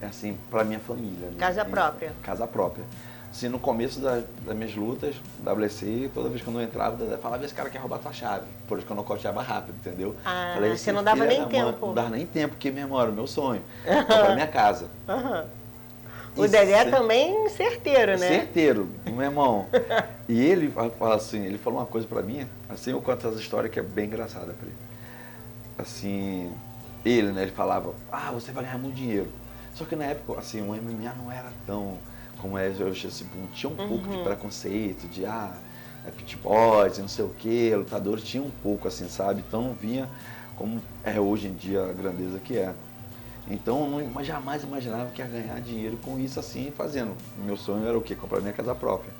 assim, pra minha família. Casa própria. Casa própria. Assim, no começo das minhas lutas, WC, toda vez que eu entrava, eu falava, esse cara quer roubar tua chave. Por isso que eu não coteava rápido, entendeu? Ah, falei, você não dava nem tempo. Não dava nem tempo, porque mesmo era o meu sonho. Comprar minha casa. O Dedé também certeiro, né? Certeiro, meu irmão. E ele fala assim, ele falou uma coisa pra mim, assim, eu conto essa história que é bem engraçada pra ele. Assim, ele, né, ele falava, você vai ganhar muito dinheiro. Só que na época, assim, o MMA não era tão como é hoje, assim, tinha um pouco de preconceito, de, pit boys, não sei o quê, lutadores, tinha um pouco, assim, sabe? Então não vinha como é hoje em dia a grandeza que é. Então eu jamais imaginava que ia ganhar dinheiro com isso, assim, fazendo. Meu sonho era o quê? Comprar minha casa própria.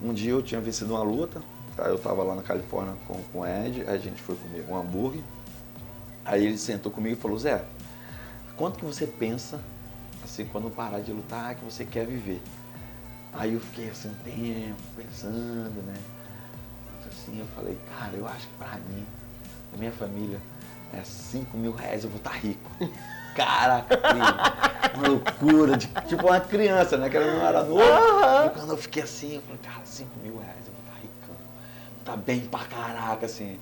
Um dia eu tinha vencido uma luta, tá? Eu estava lá na Califórnia com o Ed, a gente foi comer um hambúrguer, aí ele sentou comigo e falou, Zé, quanto que você pensa, assim, quando parar de lutar, que você quer viver? Aí eu fiquei assim um tempo pensando, né? Assim, eu falei, cara, eu acho que pra mim, a minha família, é R$5.000 eu vou estar rico. Caraca, uma loucura, tipo uma criança, né? Que ela não era novo. E quando eu fiquei assim, eu falei, cara, R$5.000 eu vou estar ricão. Tá bem pra caraca, assim.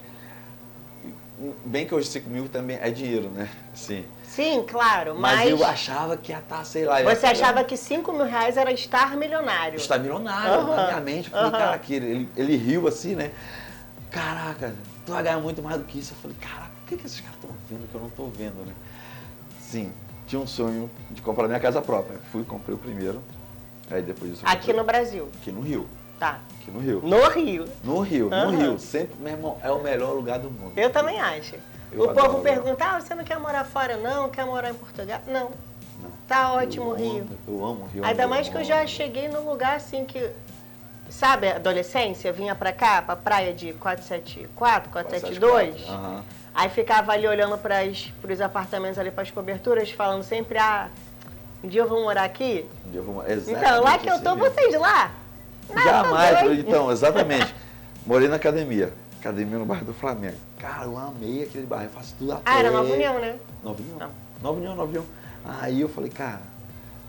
Bem que hoje 5 mil também é dinheiro, né? Sim, claro, mas eu achava que ia estar, sei lá... Você achava que R$5.000 era estar milionário? Estar milionário, na minha mente. Eu falei, cara, ele riu assim, né? Caraca, tu vai ganhar muito mais do que isso. Eu falei, caraca, o que esses caras estão vendo que eu não estou vendo, né? Sim, tinha um sonho de comprar minha casa própria. Fui, comprei o primeiro, aí depois disso... Aqui no Brasil? Aqui no Rio. Tá. Aqui no Rio. No Rio? No Rio, no Rio. Sempre, meu irmão, é o melhor lugar do mundo. Eu também acho. O povo pergunta, você não quer morar fora não? Quer morar em Portugal? Não. Tá ótimo o Rio. Eu amo o Rio. Ainda mais que eu já cheguei num lugar assim que... Sabe, adolescência, vinha pra cá, pra praia de 474, 472. Aí ficava ali olhando pros apartamentos ali, pras coberturas, falando sempre, um dia eu vou morar aqui. Um dia eu vou morar, exatamente. Então, lá que eu tô, vocês lá? Jamais, então, exatamente. Morei na academia no bairro do Flamengo. Cara, eu amei aquele bairro, eu faço tudo a pé. Era Nova União, né? Nova União. Aí eu falei, cara,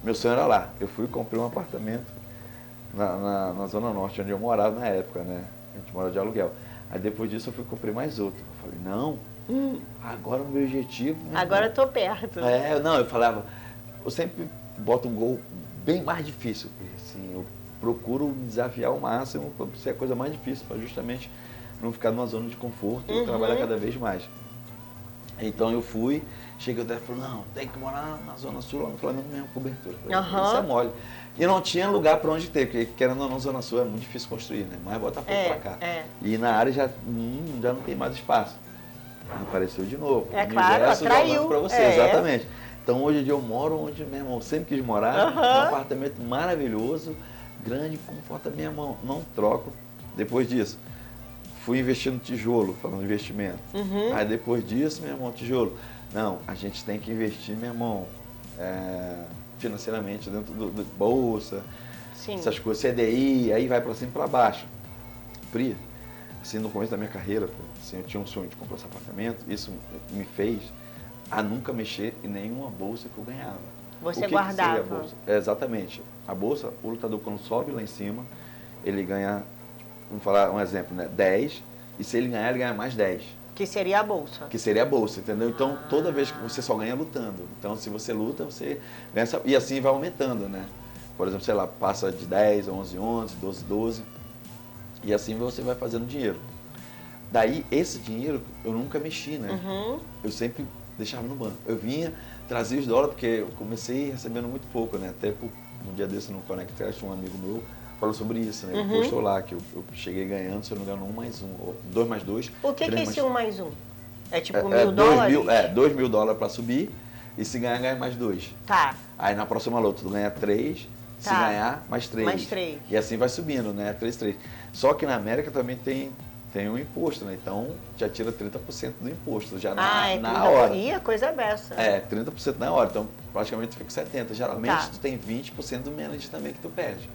meu sonho era lá. Eu fui e comprei um apartamento na Zona Norte, onde eu morava na época, né? A gente mora de aluguel. Aí depois disso eu fui e comprei mais outro. Eu falei, não, agora o meu objetivo... Agora eu tô perto. Eu falava, eu sempre boto um gol bem mais difícil. Assim, eu procuro me desafiar ao máximo para ser a coisa mais difícil, para justamente não ficar numa zona de conforto e trabalhar cada vez mais. Então eu fui, cheguei até e falei, não, tem que morar na Zona Sul, lá no Flamengo mesmo, cobertura. Falei, isso é mole. E não tinha lugar para onde ter, porque querendo ou não, Zona Sul é muito difícil construir, né? Mas Botafogo para cá. E na área já não tem mais espaço. Apareceu de novo. Claro, atraiu. Para você, exatamente. Então hoje em dia eu moro onde meu irmão sempre quis morar, um apartamento maravilhoso, grande, conforto, minha mão, não troco. Depois disso, fui investir no tijolo, falando de investimento. Aí depois disso, meu irmão, tijolo. Não, a gente tem que investir, meu irmão, financeiramente, dentro do bolsa, essas coisas, CDI, aí vai para cima e para baixo. Pri, assim, no começo da minha carreira, assim, eu tinha um sonho de comprar esse apartamento, isso me fez a nunca mexer em nenhuma bolsa que eu ganhava. Você guardava? Que seria a bolsa? Exatamente. A bolsa, o lutador quando sobe lá em cima, ele ganha, vamos falar um exemplo, né? 10, e se ele ganhar, ele ganha mais 10. Que seria a bolsa. Que seria a bolsa, entendeu? Então, toda vez que você só ganha lutando. Então, se você luta, você ganha essa... E assim vai aumentando, né? Por exemplo, sei lá, passa de 10, 11, 12, 12. E assim você vai fazendo dinheiro. Daí, esse dinheiro, eu nunca mexi, né? Eu sempre deixava no banco. Eu vinha, trazia os dólares, porque eu comecei recebendo muito pouco, né? Até um dia desse no Connect, um amigo meu falou sobre isso, né? Ele postou lá que eu cheguei ganhando, se eu não me engano, 1 mais 1, ou 2 mais 2. O que é esse 1 mais 1? É tipo $1.000? $2.000 para subir, e se ganhar, ganha mais 2. Tá. Aí na próxima luta, tu ganha 3, se ganhar, mais 3. Mais 3. E assim vai subindo, né? 3, 3. Só que na América também tem tem um imposto, né? Então já tira 30% do imposto, já Ah, na hora. E a coisa é beça. 30% na hora, então praticamente tu fica com 70%. Geralmente Tá. tu tem 20% do manage também que tu perde.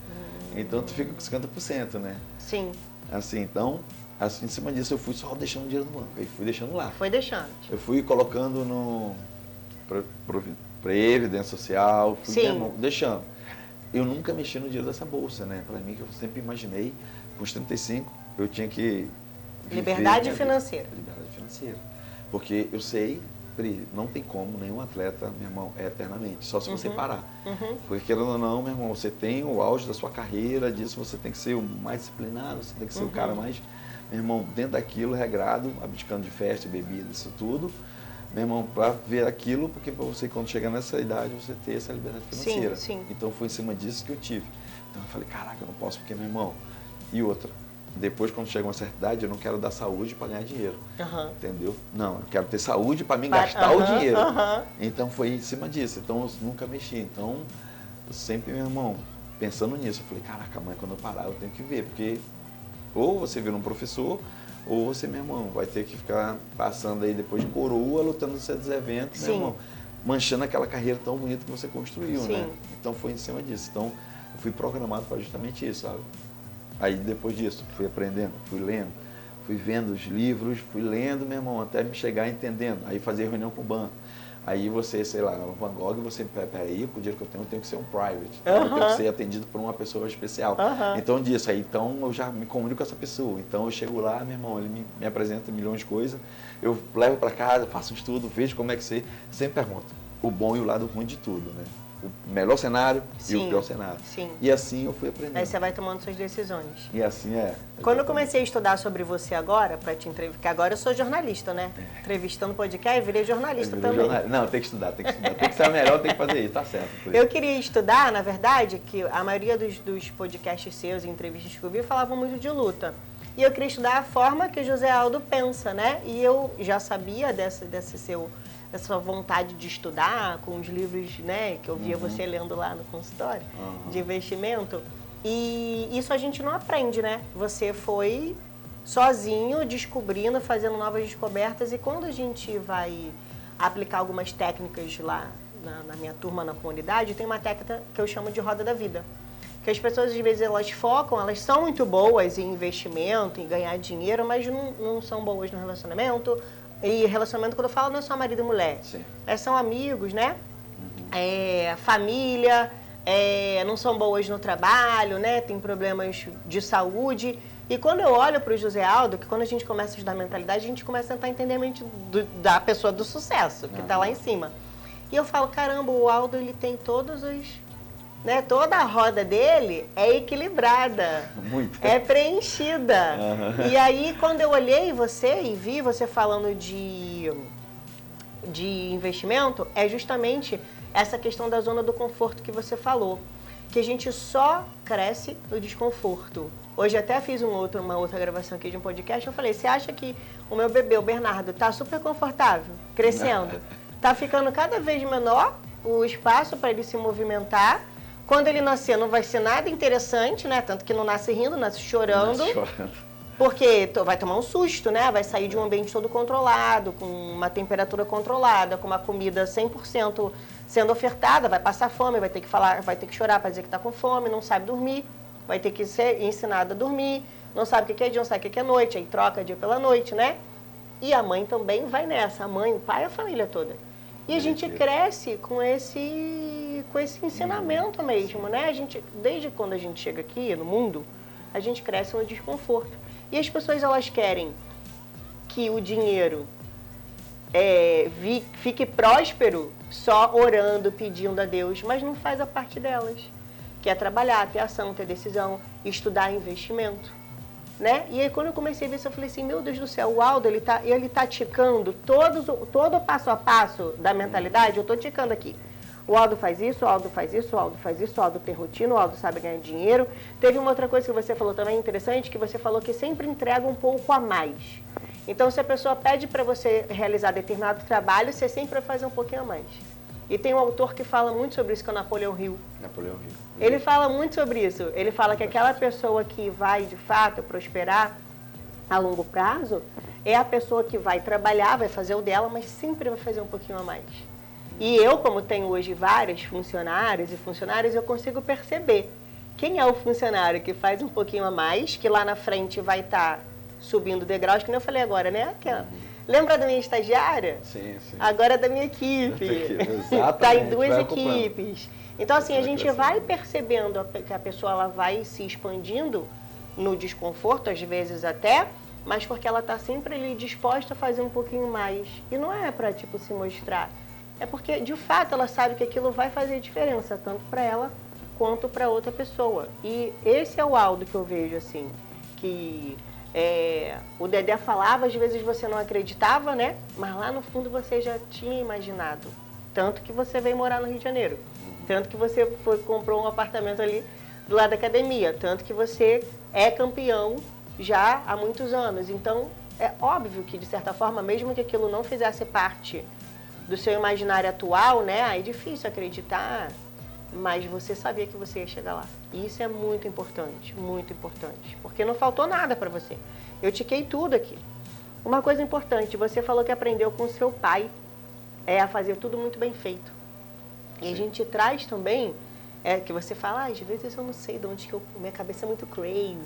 Então tu fica com 50%, né? Sim. Assim, então, assim, em cima disso eu fui só deixando dinheiro no banco, aí fui deixando lá. Foi deixando. Eu fui colocando no Previdência Social, fui deixando. Eu nunca mexi no dinheiro dessa bolsa, né? Para mim, que eu sempre imaginei, com os 35, eu tinha que Liberdade financeira. Liberdade financeira. Porque eu sei, Pri, não tem como nenhum atleta, meu irmão, eternamente, só se você parar. Porque querendo ou não, meu irmão, você tem o auge da sua carreira, disso você tem que ser o mais disciplinado, você tem que ser o cara mais, meu irmão, dentro daquilo, regrado, abdicando de festa, bebida, isso tudo. Meu irmão, para ver aquilo, porque para você, quando chegar nessa idade, você ter essa liberdade financeira. Sim. Então foi em cima disso que eu tive. Então eu falei, caraca, eu não posso, porque, meu irmão. E outra, depois, quando chega uma certa idade, eu não quero dar saúde para ganhar dinheiro. Entendeu? Não, eu quero ter saúde para mim gastar o dinheiro. Então foi em cima disso. Então eu nunca mexi. Então, eu sempre, meu irmão, pensando nisso, eu falei, caraca, mãe, quando eu parar, eu tenho que ver, porque ou você vira um professor, ou você, meu irmão, vai ter que ficar passando aí depois de coroa, lutando nos seus eventos, meu irmão, manchando aquela carreira tão bonita que você construiu, né? Então foi em cima disso. Então eu fui programado para justamente isso, sabe? Aí depois disso, fui aprendendo, fui lendo, fui vendo os livros, fui lendo, meu irmão, até me chegar entendendo. Aí fazia reunião com o banco. Aí você, sei lá, no Van Gogh, você, peraí, com o dinheiro que eu tenho que ser um private. Eu tenho que ser atendido por uma pessoa especial. Então, disso, aí então eu já me comunico com essa pessoa. Então eu chego lá, meu irmão, ele me apresenta milhões de coisas, eu levo para casa, faço um estudo, vejo como é que você, sempre pergunto o bom e o lado ruim de tudo, né? O melhor cenário e o pior cenário. E assim eu fui aprendendo. Aí você vai tomando suas decisões. E assim é. Quando eu comecei a estudar sobre você agora, para te entrevistar, porque agora eu sou jornalista, né? Entrevistando podcast, virei jornalista também. Não, tem que estudar, tem que estudar. Tem que ser a melhor, tem que fazer isso, tá certo. Eu queria estudar, na verdade, que a maioria dos podcasts seus e entrevistas que eu vi falavam muito de luta. E eu queria estudar a forma que o José Aldo pensa, né? E eu já sabia dessa vontade de estudar com os livros, né, que eu via você lendo lá no consultório, de investimento. E isso a gente não aprende, né? Você foi sozinho, descobrindo, fazendo novas descobertas. E quando a gente vai aplicar algumas técnicas lá na minha turma, na comunidade, tem uma técnica que eu chamo de roda da vida. Que as pessoas, às vezes, elas focam, elas são muito boas em investimento, em ganhar dinheiro, mas não são boas no relacionamento. E relacionamento, quando eu falo, não é só marido e mulher. São amigos, né? Família, não são boas no trabalho, né? Tem problemas de saúde. E quando eu olho para o José Aldo, que quando a gente começa a estudar mentalidade, a gente começa a tentar entender a mente da pessoa do sucesso, que está lá em cima. E eu falo, caramba, o Aldo, ele tem todos os... Né, toda a roda dele é equilibrada, é preenchida. E aí, quando eu olhei você e vi você falando de investimento, é justamente essa questão da zona do conforto que você falou. Que a gente só cresce no desconforto. Hoje até fiz uma outra gravação aqui de um podcast, eu falei, você acha que o meu bebê, o Bernardo, está super confortável, crescendo? Está ficando cada vez menor o espaço para ele se movimentar. Quando ele nascer, não vai ser nada interessante, né? Tanto que não nasce rindo, nasce chorando. Porque vai tomar um susto, né? Vai sair de um ambiente todo controlado, com uma temperatura controlada, com uma comida 100% sendo ofertada, vai passar fome, vai ter que falar, vai ter que chorar para dizer que está com fome, não sabe dormir, vai ter que ser ensinado a dormir, não sabe o que é dia, não sabe o que é noite, aí troca dia pela noite, né? E a mãe também vai nessa, a mãe, o pai, a família toda. E a gente cresce com esse ensinamento mesmo, né? Desde quando a gente chega aqui no mundo, a gente cresce no desconforto. E as pessoas, elas querem que o dinheiro fique próspero só orando, pedindo a Deus, mas não faz a parte delas. Que é trabalhar, ter ação, ter decisão, estudar investimento. Né? E aí quando eu comecei a ver isso, eu falei assim, meu Deus do céu, o Aldo, ele tá ticando todo o passo a passo da mentalidade, eu tô ticando aqui. O Aldo faz isso, o Aldo faz isso, o Aldo faz isso, o Aldo tem rotina, o Aldo sabe ganhar dinheiro. Teve uma outra coisa que você falou também interessante, que você falou que sempre entrega um pouco a mais. Então, se a pessoa pede para você realizar determinado trabalho, você sempre vai fazer um pouquinho a mais. E tem um autor que fala muito sobre isso, que é o Napoleão Hill. Ele fala muito sobre isso. Ele fala que aquela pessoa que vai, de fato, prosperar, a longo prazo, é a pessoa que vai trabalhar, vai fazer o dela, mas sempre vai fazer um pouquinho a mais. E eu, como tenho hoje vários funcionários e funcionárias, eu consigo perceber quem é o funcionário que faz um pouquinho a mais, que lá na frente vai estar subindo degraus, que nem eu falei agora, né? Lembra da minha estagiária? Sim, sim. Agora é da minha equipe. Está em duas equipes. Então, assim, a gente vai percebendo que a pessoa ela vai se expandindo no desconforto, às vezes até, mas porque ela está sempre ali disposta a fazer um pouquinho mais. E não é para, tipo, se mostrar. É porque, de fato, ela sabe que aquilo vai fazer diferença, tanto para ela quanto para outra pessoa. E esse é o Aldo que eu vejo, assim, que o Dedé falava, às vezes você não acreditava, né? Mas lá no fundo você já tinha imaginado. Tanto que você veio morar no Rio de Janeiro. Tanto que você comprou um apartamento ali do lado da academia. Tanto que você é campeão já há muitos anos. Então, é óbvio que, de certa forma, mesmo que aquilo não fizesse parte do seu imaginário atual, né? É difícil acreditar, mas você sabia que você ia chegar lá. E isso é muito importante, porque não faltou nada para você. Eu tiquei tudo aqui. Uma coisa importante, você falou que aprendeu com seu pai a fazer tudo muito bem feito. E a gente traz também, que você fala, às vezes eu não sei de onde que minha cabeça é muito crazy.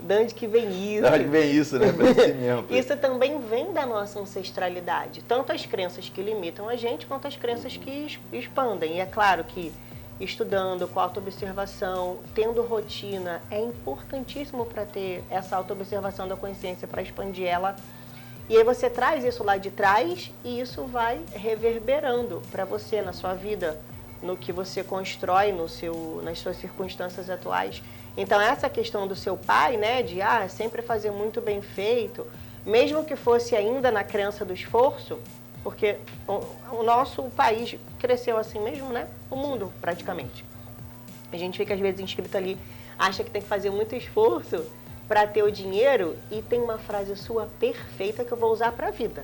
De onde que vem isso? De onde vem isso, né? Assim mesmo. Isso também vem da nossa ancestralidade. Tanto as crenças que limitam a gente, quanto as crenças que expandem. E é claro que estudando, com autoobservação, tendo rotina, é importantíssimo para ter essa autoobservação da consciência, para expandir ela. E aí você traz isso lá de trás e isso vai reverberando para você na sua vida, no que você constrói nas suas circunstâncias atuais. Então essa questão do seu pai, né, de sempre fazer muito bem feito, mesmo que fosse ainda na crença do esforço, porque o nosso país cresceu assim mesmo, né? O mundo, praticamente. A gente fica, às vezes, inscrito ali, acha que tem que fazer muito esforço para ter o dinheiro, e tem uma frase sua perfeita que eu vou usar para a vida.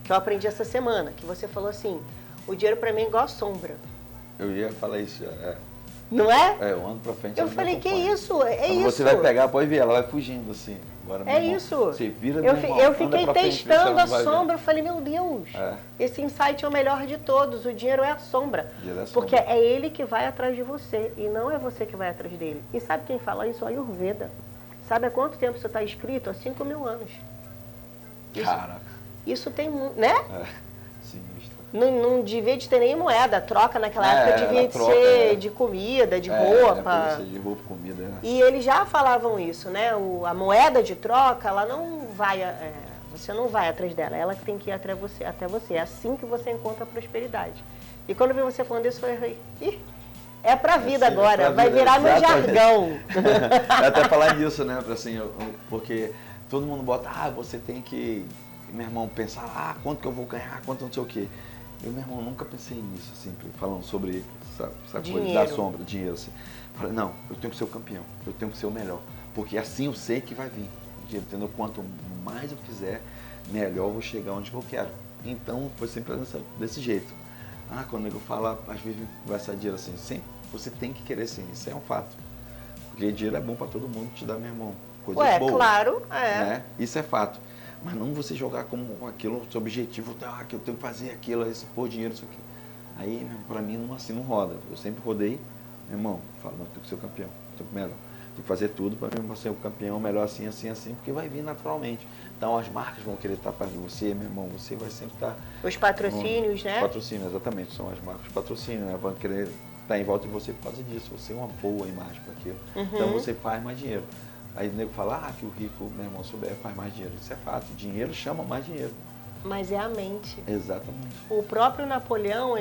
Que eu aprendi essa semana, que você falou assim, o dinheiro para mim é igual a sombra. Eu ia falar isso, Não é? Eu ando pra frente. Eu falei, que isso? É quando isso. Você vai pegar, pode ver, ela vai fugindo assim. Agora, Isso. Você vira eu fiquei testando a sombra, eu falei, meu Deus, esse insight é o melhor de todos, o dinheiro é a sombra. Porque é ele que vai atrás de você, e não é você que vai atrás dele. E sabe quem fala isso? Ayurveda. Sabe há quanto tempo você está inscrito? Há 5.000 anos. Caraca. Isso tem, né? Sinistro. Não devia de ter nem moeda, troca naquela época devia de ser de comida, de roupa. De roupa, comida. E eles já falavam isso, né? A moeda de troca, ela não vai, você não vai atrás dela, ela que tem que ir até você. É assim que você encontra a prosperidade. E quando eu vi você falando isso, eu falei, é pra vida agora, vai virar no jargão. Eu até falar nisso, né? Assim, porque todo mundo bota, você tem que, meu irmão, pensar, quanto que eu vou ganhar, quanto não sei o quê. Eu, meu irmão, nunca pensei nisso, assim, falando sobre essa coisa da sombra, dinheiro, assim. Falei, não, eu tenho que ser o campeão, eu tenho que ser o melhor, porque assim eu sei que vai vir dinheiro, entendeu? Quanto mais eu fizer, melhor eu vou chegar onde eu quero. Então, foi sempre desse jeito. Quando eu falo, às vezes conversa dinheiro assim, sempre você tem que querer sim, isso é um fato. Porque dinheiro é bom para todo mundo, te dá, meu irmão, coisas boas. Claro, né? Isso é fato. Mas não você jogar como aquilo, seu objetivo, que eu tenho que fazer aquilo, esse pôr dinheiro, isso aqui. Aí, pra mim, assim não roda. Eu sempre rodei, meu irmão, falo, não, eu tenho que ser o campeão, eu tenho que melhor. Tem que fazer tudo para mim ser o campeão, melhor assim, assim, assim, porque vai vir naturalmente. Então as marcas vão querer estar perto de você, meu irmão, você vai sempre estar... Os patrocínios, né? Os patrocínios, exatamente, são as marcas de patrocínio, né? Vão querer estar em volta de você por causa disso, você é uma boa imagem para aquilo. Então você faz mais dinheiro. Aí o nego fala, que o rico, meu irmão, souber, faz mais dinheiro. Isso é fato, dinheiro chama mais dinheiro. Mas é a mente. Exatamente. O próprio Napoleão,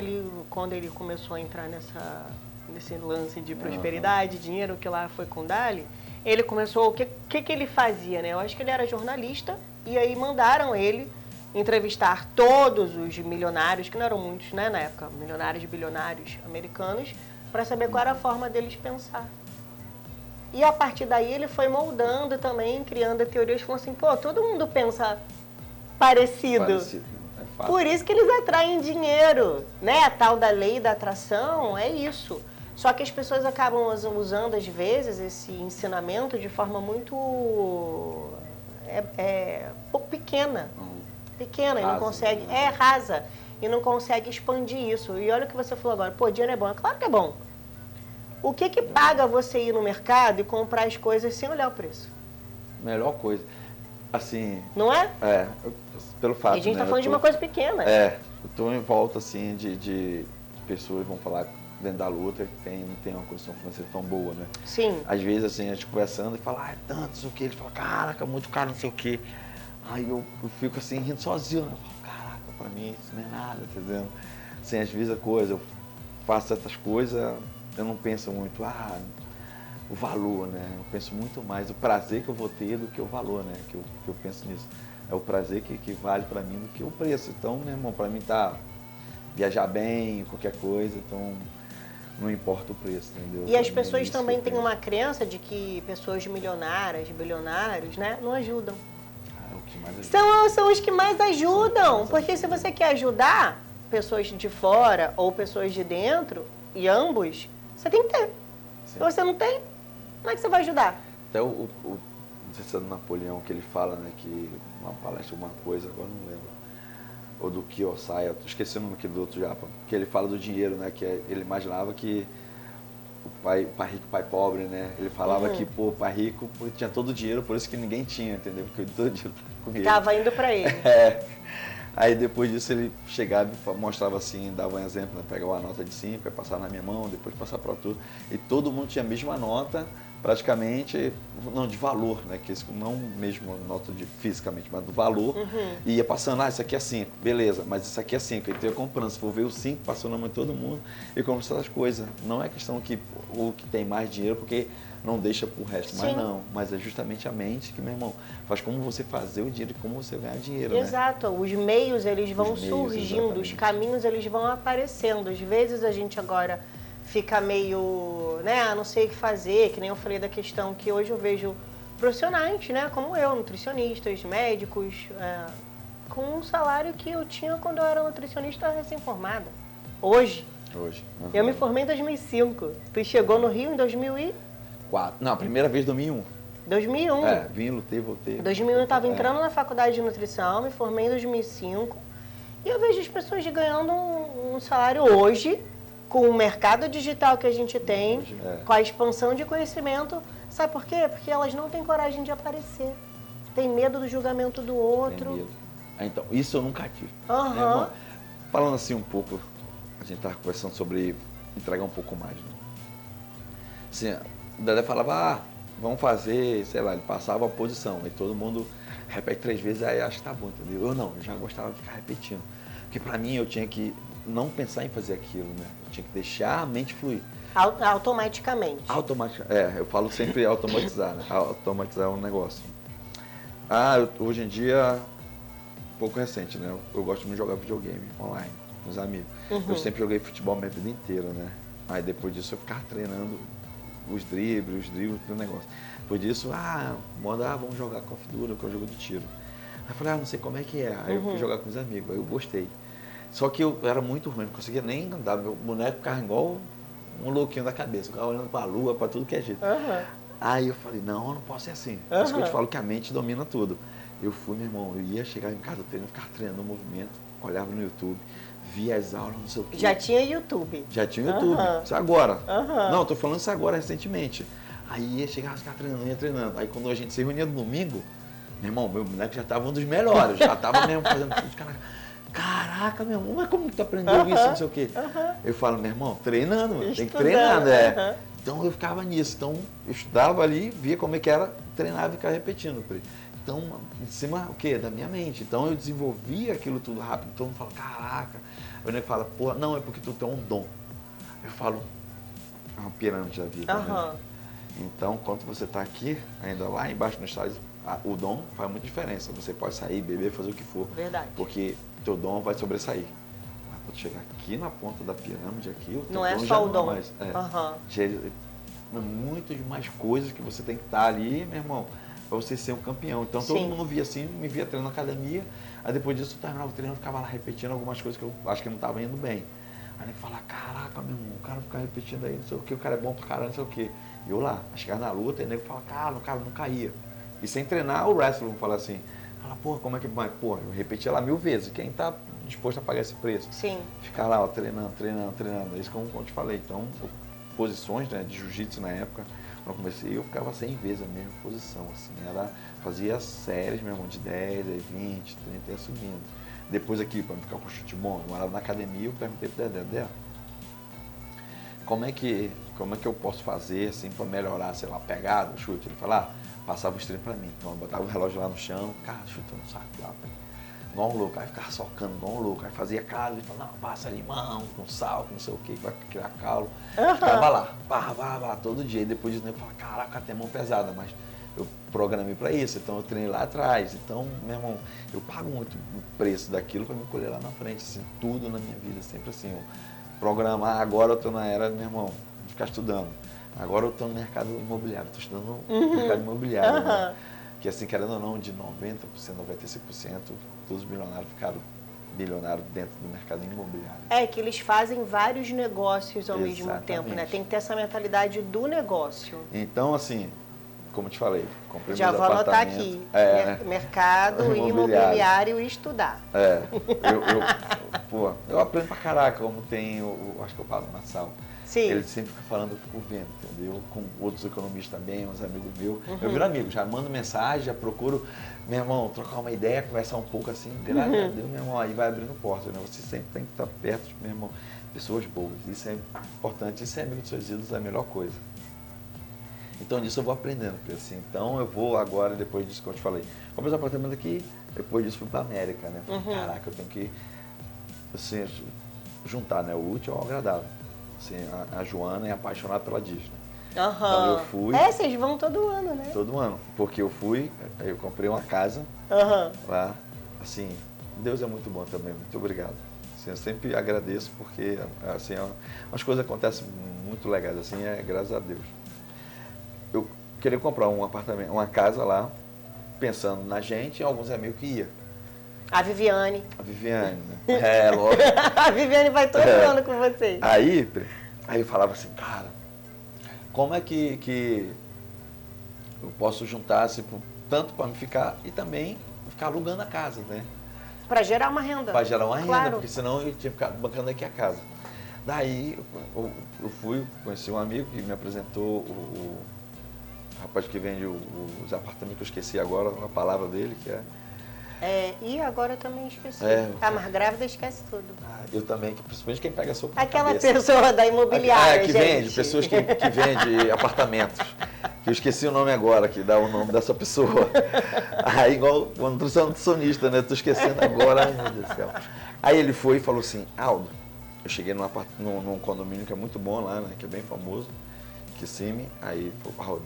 quando ele começou a entrar nesse lance de prosperidade, dinheiro, que lá foi com Dali, ele começou, o que ele fazia, né? Eu acho que ele era jornalista, e aí mandaram ele entrevistar todos os milionários, que não eram muitos, né, na época, milionários e bilionários americanos, para saber qual era a forma deles pensar. E a partir daí ele foi moldando também, criando teorias, falando assim, todo mundo pensa parecido. É fato. Por isso que eles atraem dinheiro, né? A tal da lei da atração é isso. Só que as pessoas acabam usando, às vezes, esse ensinamento de forma muito pouco pequena. Pequena e Rasa, não consegue, né? rasa, e não consegue expandir isso. E olha o que você falou agora, pô, dinheiro é bom, é claro que é bom. O que que paga você ir no mercado e comprar as coisas sem olhar o preço? Melhor coisa. Assim, Não é? pelo E fato, a gente né, tá falando de uma coisa pequena. eu tô em volta, assim, de pessoas, vão falar, dentro da luta, que não tem uma condição financeira tão boa, né? Sim. Às vezes, assim, a gente conversando e fala, é tanto, não sei o quê. Ele fala, caraca, muito caro, não sei o quê. Aí eu fico, assim, rindo sozinho, né? Eu falo, caraca, pra mim isso não é nada, entendeu? Assim, às vezes a coisa, eu faço certas coisas, eu não penso muito, o valor, né? Eu penso muito mais o prazer que eu vou ter do que o valor, né? Que eu penso nisso. É o prazer que vale pra mim do que o preço. Então, meu irmão, pra mim tá viajar bem, qualquer coisa, então não importa o preço, entendeu? E as Pra mim é pessoas isso que também eu têm penso. uma crença de que pessoas milionárias, bilionários, né, não ajudam. É o que mais ajuda. São os que mais ajudam, mais porque se ajudam. você quer ajudar pessoas de fora ou pessoas de dentro, e ambos, você tem que ter. Se você não tem, como é que você vai ajudar? Até não sei se é do Napoleão que ele fala, né, que uma palestra, alguma coisa, agora não lembro. Ou do Kiyosaki, eu tô esquecendo o nome do outro japa, que ele fala do dinheiro, né, que ele imaginava que o pai rico, pai pobre, né, ele falava que, pô, o pai rico tinha todo o dinheiro, por isso que ninguém tinha, entendeu? Porque todo o dinheiro tava com ele. Tava indo pra ele. Aí depois disso ele chegava e mostrava assim, dava um exemplo, né? Pegava uma nota de 5, aí passava na minha mão, depois passava para tudo. E todo mundo tinha a mesma nota, praticamente, não de valor, né? Que não mesmo nota de fisicamente, mas do valor. E ia passando, isso aqui é 5, beleza, mas isso aqui é 5. Aí tu ia comprando, se for ver o 5, passou na mão de todo mundo e comprou essas coisas. Não é questão que o que tem mais dinheiro, porque não deixa pro resto, mas não. Mas é justamente a mente que, meu irmão, faz como você fazer o dinheiro e como você ganhar dinheiro, né? Exato, os meios eles vão Os meios, surgindo, os exatamente. caminhos eles vão aparecendo. Às vezes a gente agora fica meio, né, não sei o que fazer, que nem eu falei da questão que hoje eu vejo profissionais, né, como eu, nutricionistas, médicos, com um salário que eu tinha quando eu era nutricionista recém-formada. Hoje. Eu me formei em 2005. Tu chegou no Rio em 4. Não, a primeira vez 2001. 2001. Vim, lutei, voltei. Em 2001 eu estava entrando na faculdade de nutrição, me formei em 2005. E eu vejo as pessoas ganhando um salário hoje, com o mercado digital que a gente tem, Hoje, com a expansão de conhecimento. Sabe por quê? Porque elas não têm coragem de aparecer. Tem medo do julgamento do outro. Tem medo. Então, isso eu nunca tive. Aham. Meu irmão, falando assim um pouco, a gente estava conversando sobre entregar um pouco mais, né? Assim, o Dedé falava, vamos fazer, sei lá, ele passava a posição, aí todo mundo repete 3 vezes, aí acho que tá bom, entendeu? Eu não, eu já gostava de ficar repetindo. Porque pra mim eu tinha que não pensar em fazer aquilo, né? Eu tinha que deixar a mente fluir. Automaticamente. Eu falo sempre automatizar, né? Automatizar é um negócio. Hoje em dia, um pouco recente, né? Eu gosto muito de jogar videogame online com os amigos. Eu sempre joguei futebol minha vida inteira, né? Aí depois disso eu ficava treinando os dribles do negócio. Depois disso, vamos jogar Call of Duty, que é o jogo de tiro. Aí eu falei, não sei como é que é. Aí eu fui jogar com os amigos, aí eu gostei. Só que eu era muito ruim, não conseguia nem andar. Meu boneco ficava igual um louquinho da cabeça, ficava olhando pra lua, pra tudo que é jeito. Aí eu falei, não posso ser assim. Por isso que eu te falo que a mente domina tudo. Eu fui, meu irmão, eu ia chegar em casa do treino, ficava treinando o movimento, olhava no YouTube, via as aulas, não sei o quê. Já tinha YouTube. Já tinha YouTube. Isso agora. Não, tô falando isso agora, recentemente. Aí ia chegar, ficava treinando, ia treinando. Aí quando a gente se reunia no domingo, meu irmão, meu boneco já tava um dos melhores. Já tava mesmo fazendo tudo. Caraca, meu irmão, mas como que tu aprendeu isso, não sei o quê? Eu falo, meu irmão, treinando, mano, tem que treinar, né? Então eu ficava nisso. Então eu estudava ali, via como é que era, treinava e ficava repetindo. Então, em cima, o quê? Da minha mente. Então eu desenvolvia aquilo tudo rápido. Todo mundo fala, caraca. Aí o nego fala, pô, não, é porque tu tem um dom. Eu falo, é uma pirâmide da vida, né? Então, quando você está aqui, ainda lá embaixo no estádio, o dom faz muita diferença. Você pode sair, beber, fazer o que for. Verdade. Porque teu dom vai sobressair. Mas quando chegar aqui na ponta da pirâmide, aqui, o teu Não é dom só já o não dom. é mais. Muitas mais coisas que você tem que estar ali, meu irmão, para você ser um campeão. Então todo mundo via assim, me via treinando na academia, aí depois disso eu terminava o treino, eu ficava lá repetindo algumas coisas que eu acho que não estava indo bem. Aí ele fala, caraca, meu irmão, o cara fica repetindo aí, não sei o que, o cara é bom pra caramba, não sei o que. E eu lá, chegar na luta, e o nego fala, cara, o cara não caía. E sem treinar, o wrestler, vamos falar assim, fala, porra, como é que vai? Porra, eu repeti lá 1000 vezes. Quem tá disposto a pagar esse preço? Sim. Ficar lá, ó, treinando. É isso como eu te falei. Então, posições, né, de jiu-jitsu na época, quando eu comecei, eu ficava 100 vezes a mesma posição, assim. Fazia séries mesmo, de 10, 20, 30, ia subindo. Depois aqui, para ficar com chute bom, eu morava na academia, eu perguntei pro Dedé, como é que eu posso fazer, assim, para melhorar, sei lá, a pegada, o chute? Ele falou, passava o treino para mim. Então eu botava o relógio lá no chão, cara, chutando o saco lá, igual um louco, aí ficava socando igual um louco, aí fazia calo, ele falava, não, passa limão, com sal, com não sei o que vai criar calo. Ficava lá, pá, todo dia. E depois disso, eu falava, caraca, tem mão pesada, mas eu programei para isso, então eu treinei lá atrás. Então, meu irmão, eu pago muito o preço daquilo para me colher lá na frente, assim, tudo na minha vida, sempre assim, programar, agora eu estou na era, meu irmão, de ficar estudando. Agora eu estou no mercado imobiliário, estou estudando no mercado imobiliário, né? Que assim, querendo ou não, de 90%, 95%, todos os bilionários ficaram bilionários dentro do mercado imobiliário. É, que eles fazem vários negócios ao mesmo tempo, né? Tem que ter essa mentalidade do negócio. Então, assim, como eu te falei, comprei já meus vou anotar apartamentos. aqui, mercado imobiliário e estudar. Eu aprendo pra caraca, como tem, acho que é o Pablo Marçal. Sim. Ele sempre fica falando, eu fico vendo, entendeu? Com outros economistas também, uns amigos meus. Eu viro amigo, já mando mensagem, já procuro, meu irmão, trocar uma ideia, conversar um pouco assim, graças a Deus, meu irmão, aí vai abrindo portas, né? Você sempre tem que estar perto, meu irmão, pessoas boas. Isso é importante, isso é amigo dos seus ídolos, é a melhor coisa. Então disso eu vou aprendendo, porque assim, então eu vou agora, depois disso que eu te falei, comprei um apartamento aqui, depois disso fui pra América, né? Falei, caraca, eu tenho que, assim, juntar, né? O útil ao agradável. Assim, a Joana é apaixonada pela Disney. Então eu fui. Vocês vão todo ano, né? Todo ano. Porque eu fui, eu comprei uma casa lá. Assim, Deus é muito bom também, muito obrigado. Assim, eu sempre agradeço porque assim, as coisas acontecem muito legais, assim, graças a Deus. Eu queria comprar um apartamento, uma casa lá, pensando na gente e alguns amigos que iam. A Viviane. A Viviane, né? Lógico. A Viviane vai todo ano com vocês. Aí eu falava assim, cara, como é que eu posso juntar, assim, tanto para me ficar e também ficar alugando a casa, né? Para gerar uma renda. Para gerar uma renda, claro. porque senão eu tinha que ficar bancando aqui a casa. Daí eu fui, conheci um amigo que me apresentou o rapaz que vende os apartamentos, que eu esqueci agora a palavra dele, que é... E agora eu também esqueci. Mas grávida esquece tudo. Eu também, principalmente quem pega sopa na Aquela cabeça. pessoa da imobiliária, que gente. vende, pessoas que vende apartamentos. Que eu esqueci o nome agora, que dá o nome dessa pessoa. Aí, igual quando tu é nutricionista, né? Tô esquecendo agora, ai meu Deus do céu. Aí ele foi e falou assim, Aldo, eu cheguei num condomínio que é muito bom lá, né? Que é bem famoso, Kissimmee. Aí ele falou, Aldo,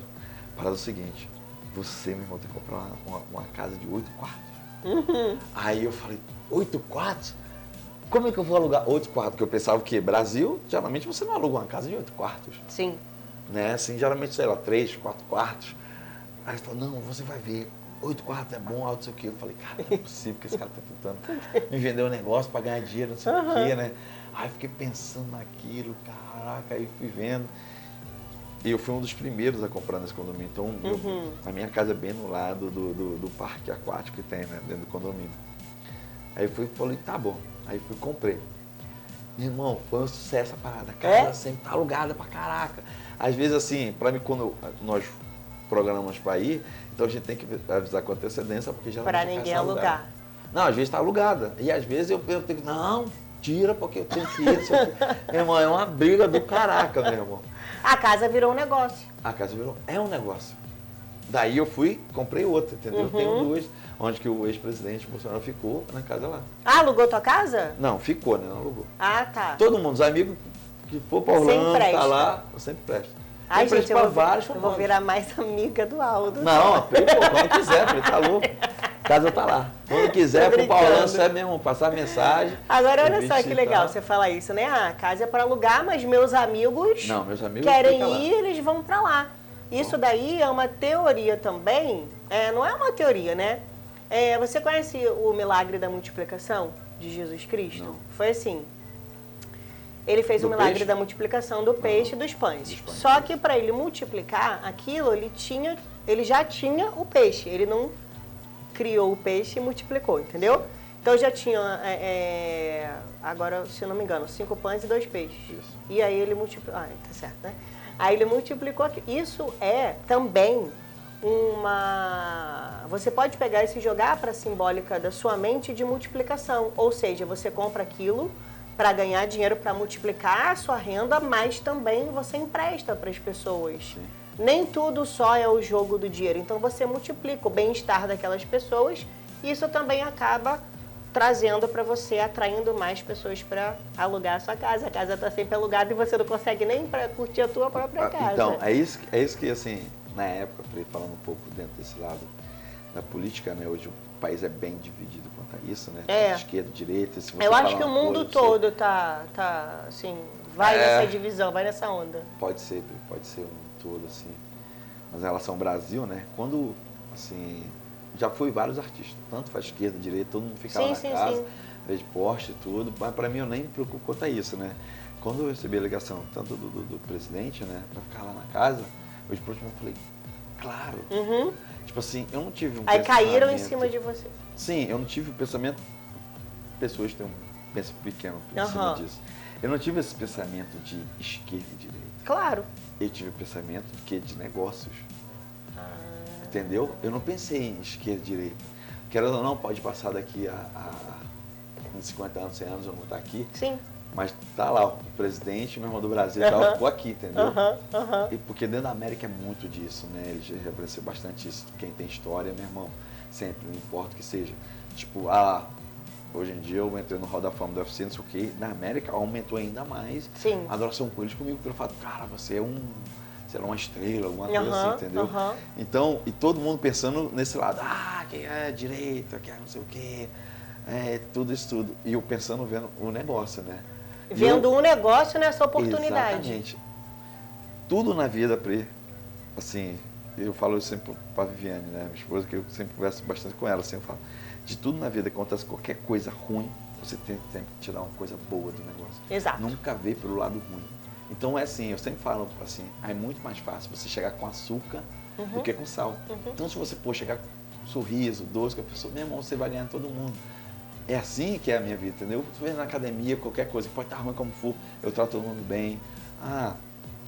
parada é o seguinte, você, meu irmão, tem que comprar uma casa de 8 quartos. Aí eu falei, 8 quartos? Como é que eu vou alugar 8 quartos? Porque eu pensava que Brasil, geralmente você não aluga uma casa de 8 quartos. Sim. Né? Assim, geralmente, sei lá, 3, 4 quartos. Aí ele falou, não, você vai ver, 8 quartos é bom, alto, não sei o quê. Eu falei, cara, não é possível que esse cara tá tentando me vender um negócio pra ganhar dinheiro, não sei o quê, né? Aí eu fiquei pensando naquilo, caraca, aí fui vendo. E eu fui um dos primeiros a comprar nesse condomínio. Então, a minha casa é bem no lado do parque aquático que tem, né, dentro do condomínio. Aí eu falei, tá bom. Aí fui comprei. Meu irmão, foi um sucesso a parada. A casa sempre tá alugada pra caraca. Às vezes, assim, pra mim, quando nós programamos pra ir, então a gente tem que avisar com antecedência, porque já pra ninguém alugar. Não, às vezes tá alugada. E às vezes eu tenho que, não, tira, porque eu tenho que ir. Meu irmão, é uma briga do caraca, meu irmão. A casa virou um negócio. A casa virou, é um negócio. Daí eu fui, comprei outra, entendeu? Eu tenho duas, onde que o ex-presidente Bolsonaro ficou na casa lá. Alugou tua casa? Não, ficou, né? Não alugou. Tá. Todo mundo, os amigos que for pra Orlando, tá lá, eu sempre presto. Ai, gente, eu vou vários. virar mais amiga do Aldo. Não, quando quiser, ele tá louco. A casa tá lá. Quando quiser, for pra Orlando, você mesmo, passar mensagem. Agora, olha só que legal você falar isso, né? A casa é para alugar, mas meus amigos, meus amigos querem ir, eles vão para lá. Isso daí é uma teoria também, não é uma teoria, né? Você conhece o milagre da multiplicação de Jesus Cristo? Não. Foi assim. Ele fez o milagre da multiplicação do peixe e dos pães. Só que para ele multiplicar aquilo, ele tinha ele já tinha o peixe, ele não criou o peixe e multiplicou, entendeu? Então já tinha, agora, se eu não me engano, 5 pães e 2 peixes. Isso. E aí ele multiplicou, tá certo, né? Aí ele multiplicou aqui. Isso é também você pode pegar isso e jogar para a simbólica da sua mente de multiplicação. Ou seja, você compra aquilo para ganhar dinheiro, para multiplicar a sua renda, mas também você empresta para as pessoas. Sim. Nem tudo só é o jogo do dinheiro. Então você multiplica o bem-estar daquelas pessoas e isso também acaba trazendo para você, atraindo mais pessoas para alugar a sua casa. A casa está sempre alugada e você não consegue nem para curtir a tua própria casa. Então, é isso que, assim, na época, falando um pouco dentro desse lado da política, né? Hoje o país é bem dividido quanto a isso, né? Esquerda, direita. Se você eu acho que o mundo todo tá assim, vai nessa divisão, vai nessa onda. Pode ser o mundo todo, assim. Mas em relação ao Brasil, né? Quando, assim, já fui vários artistas, tanto faz esquerda, direita, todo mundo ficava na casa, vejo poste e tudo, mas para mim eu nem me preocupo quanto a isso, né? Quando eu recebi a ligação tanto do presidente, né, para ficar lá na casa, eu de próximo falei, claro. Tipo assim, eu não tive um Aí pensamento... caíram em cima de você. Sim, eu não tive o pensamento... Pessoas têm um pensamento pequeno em cima disso. Eu não tive esse pensamento de esquerda e direita. Claro. Eu tive o pensamento de negócios. Entendeu? Eu não pensei em esquerda e direita. Querendo ou não, pode passar daqui a 50 anos, 100 anos, eu não vou estar aqui. Sim. Mas tá lá, o presidente, meu irmão do Brasil, ficou aqui, entendeu? E porque dentro da América é muito disso, né? Ele já reconheceu bastante isso. Quem tem história, meu irmão, sempre, não importa o que seja. Tipo, hoje em dia eu entrei no Hall da Fama do UFC, não sei o quê. Na América aumentou ainda mais a adoração com eles comigo, pelo fato, cara, você é sei lá, uma estrela, alguma coisa assim, entendeu? Então, e todo mundo pensando nesse lado, quem é direita, quem é não sei o quê, tudo isso tudo. E eu pensando, vendo o negócio, né? Vendo um negócio nessa oportunidade. Exatamente. Tudo na vida, assim, eu falo isso sempre para a Viviane, né? Minha esposa, que eu sempre converso bastante com ela, assim, eu falo, de tudo na vida, acontece qualquer coisa ruim, você tem sempre que tirar uma coisa boa do negócio. Exato. Nunca ver pelo lado ruim. Então é assim, eu sempre falo assim, é muito mais fácil você chegar com açúcar do que com sal. Então se você chegar com sorriso, doce, com a pessoa, meu irmão, você vai ganhar todo mundo. É assim que é a minha vida, entendeu? Você vai na academia, qualquer coisa, pode estar ruim como for, eu trato todo mundo bem.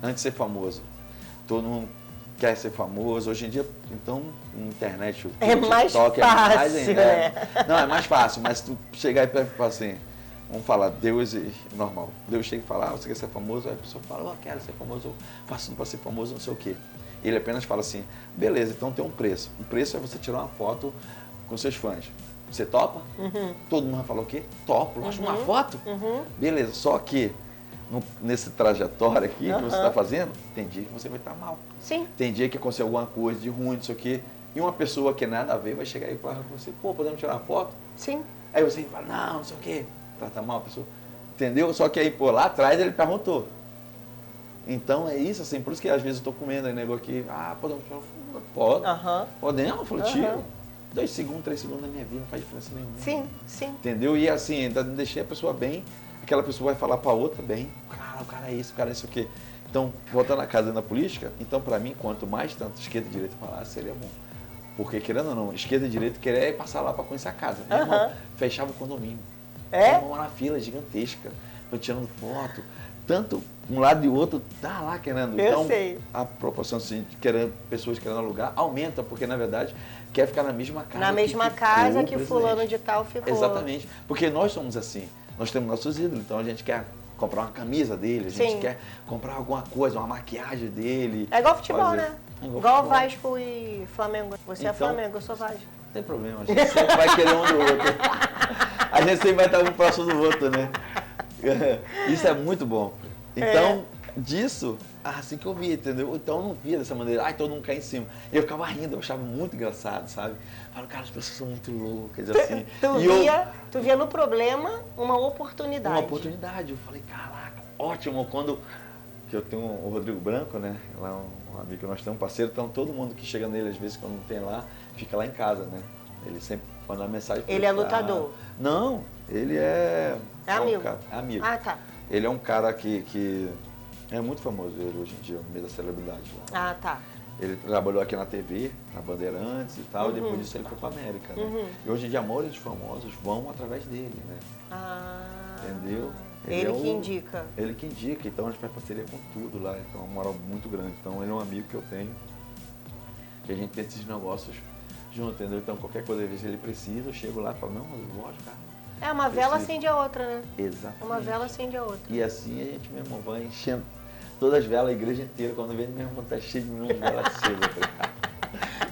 Antes de ser famoso, todo mundo quer ser famoso. Hoje em dia, então, na internet, o mais TikTok fácil, é mais ainda. Não, é mais fácil, mas tu chegar e falar assim, vamos falar, Deus é normal. Deus chega e fala, você quer ser famoso? Aí a pessoa fala, eu quero ser famoso, eu faço tudo para ser famoso, não sei o quê. Ele apenas fala assim, beleza, então tem um preço. O preço é você tirar uma foto com seus fãs. Você topa? Todo mundo vai falar o quê? Topo, lógico, uma foto? Beleza, só que nesse trajetório aqui que você está fazendo, tem dia que você vai estar mal. Sim. Tem dia que aconteceu alguma coisa de ruim, não sei o quê, e uma pessoa que nada a ver vai chegar e falar com você, podemos tirar uma foto? Sim. Aí você fala, não sei o quê, trata mal a pessoa. Entendeu? Só que aí, lá atrás ele perguntou. Então é isso, assim, por isso que às vezes eu estou comendo aí negócio aqui, podemos tirar uma foto? Pode. Podemos? Eu falo, tio. 2 segundos, 3 segundos da minha vida não faz diferença nenhuma. Sim. Entendeu? E assim, ainda deixei a pessoa bem, aquela pessoa vai falar para outra bem, o cara é isso, o cara é isso, o quê? Então, voltando à casa da política, então para mim, quanto mais tanto esquerda e direita falasse, seria bom. Porque, querendo ou não, esquerda e direita querer passar lá para conhecer a casa. Meu irmão, fechava o condomínio. Uma fila gigantesca, eu tirando foto. Tanto um lado e o outro tá lá querendo. Eu sei. A proporção assim, de pessoas querendo alugar aumenta, porque na verdade quer ficar na mesma casa. Na mesma casa que fulano de tal ficou. Exatamente. Porque nós somos assim. Nós temos nossos ídolos, então a gente quer comprar uma camisa dele, a gente quer comprar alguma coisa, uma maquiagem dele. É igual futebol, né? Igual Vasco e Flamengo. Você é Flamengo, eu sou Vasco. Não tem problema, a gente sempre vai querer um do outro. A gente sempre vai estar um próximo do outro, né? Isso é muito bom. Então, disso, assim que eu via, entendeu? Então eu não via dessa maneira, todo mundo cai em cima. Eu ficava rindo, eu achava muito engraçado, sabe? Falo, cara, as pessoas são muito loucas, assim. Tu via no problema uma oportunidade. Uma oportunidade. Eu falei, caraca, ótimo. Quando eu tenho o Rodrigo Branco, né? Lá um amigo que nós temos, um parceiro, então todo mundo que chega nele, às vezes, quando não tem lá, fica lá em casa, né? Ele sempre manda uma mensagem. Ele é lutador? Não, ele é... É amigo? É amigo. Tá. Ele é um cara que é muito famoso, ele hoje em dia, no meio da celebridade lá. Tá. Ele trabalhou aqui na TV, na Bandeirantes e tal, e depois disso ele foi para América, né? E hoje em dia, a maioria dos famosos vão através dele, né? Entendeu? Ele que indica. Ele que indica, então a gente faz parceria com tudo lá, então é uma moral muito grande. Então ele é um amigo que eu tenho, e a gente tem esses negócios junto, entendeu? Então qualquer coisa, às vezes ele precisa, eu chego lá e falo, não, mas lógico, cara. Uma vela acende a outra, né? Exatamente. Uma vela acende a outra. E assim a gente, meu irmão, vai enchendo todas as velas, a igreja inteira. Quando vem, meu irmão, tá cheio de milhões de velas acesas.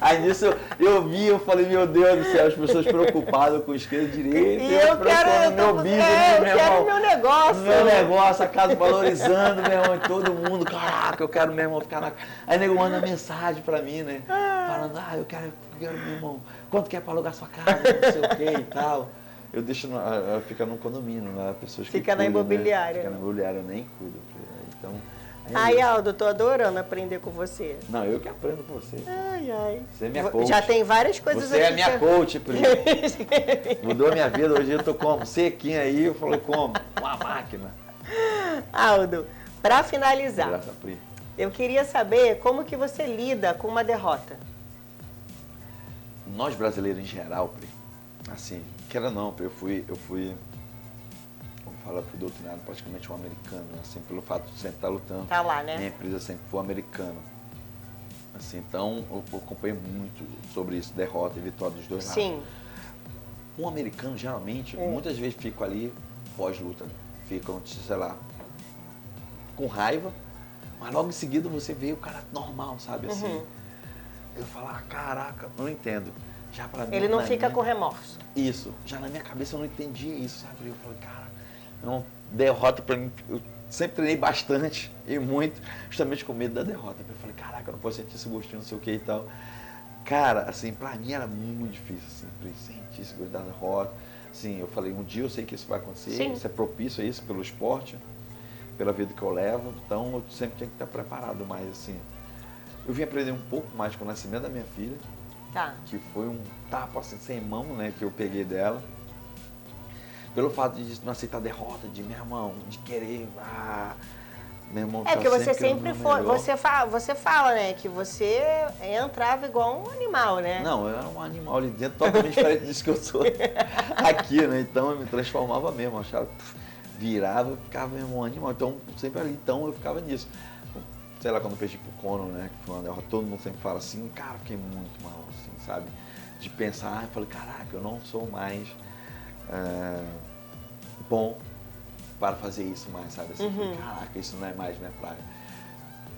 Aí nisso eu falei, meu Deus do céu, as pessoas preocupadas com esquerda e direita. E eu quero meu business, meu irmão, meu negócio. Meu negócio, a casa valorizando, meu irmão, e todo mundo, caraca, eu quero, meu irmão, ficar na... Aí o nego manda mensagem pra mim, né? Falando, eu quero, meu irmão, quanto que é pra alugar sua casa, não sei o que e tal. Eu deixo, fica no condomínio, né? Pessoas que fica na cuidam, imobiliária. Né? Fica na imobiliária, eu nem cuido. Então, ai, Aldo, eu tô adorando aprender com você. Não, eu que aprendo com você. Ai. Você é minha coach. Já tem várias coisas você aqui. Você é minha coach, Pri. Mudou a minha vida, hoje eu tô como? Sequinha aí, eu falei como? Uma máquina. Aldo, pra finalizar, Graças a Pri. Eu queria saber como que você lida com uma derrota. Nós brasileiros em geral, Pri, assim, queira não, Pri, eu fui como fala, fui doutrinado praticamente um americano, assim, pelo fato de sempre estar lutando. Tá lá, né? Minha empresa sempre foi americana. Assim, então, eu acompanhei muito sobre isso, derrota e vitória dos dois lados. Sim. Um americano, geralmente, muitas vezes fico ali, pós-luta, ficam, sei lá, com raiva, mas logo em seguida você vê o cara normal, sabe, assim. Eu falo, caraca, não entendo. Já pra mim, ele não fica com remorso. Isso. Já na minha cabeça eu não entendia isso, sabe? Eu falei, cara, não, derrota pra mim. Eu sempre treinei bastante e muito, justamente com medo da derrota. Eu falei, caraca, eu não posso sentir esse gostinho, não sei o que e tal. Cara, assim, pra mim era muito difícil, assim, sentir esse gosto da derrota. Assim, eu falei, um dia eu sei que isso vai acontecer, Sim. Isso é propício a isso pelo esporte, pela vida que eu levo, então eu sempre tinha que estar preparado, mas assim, eu vim aprender um pouco mais com o nascimento da minha filha, que foi um tapa assim, sem mão, né, que eu peguei dela. Pelo fato de não aceitar derrota, de meu irmão, de querer, meu irmão que você sempre foi, melhor. você fala, né, que você entrava igual um animal, né? Não, eu era um animal ali dentro, totalmente diferente disso que eu sou aqui, né, então eu me transformava mesmo, achava, virava, ficava mesmo um animal, então sempre ali, então eu ficava nisso. Sei lá, quando eu perdi pro Conor, né, que foi uma derrota, todo mundo sempre fala assim, cara, fiquei muito mal, assim, sabe? De pensar, eu falei, caraca, eu não sou mais bom para fazer isso mais, sabe? Assim, falei, caraca, isso não é mais minha praia.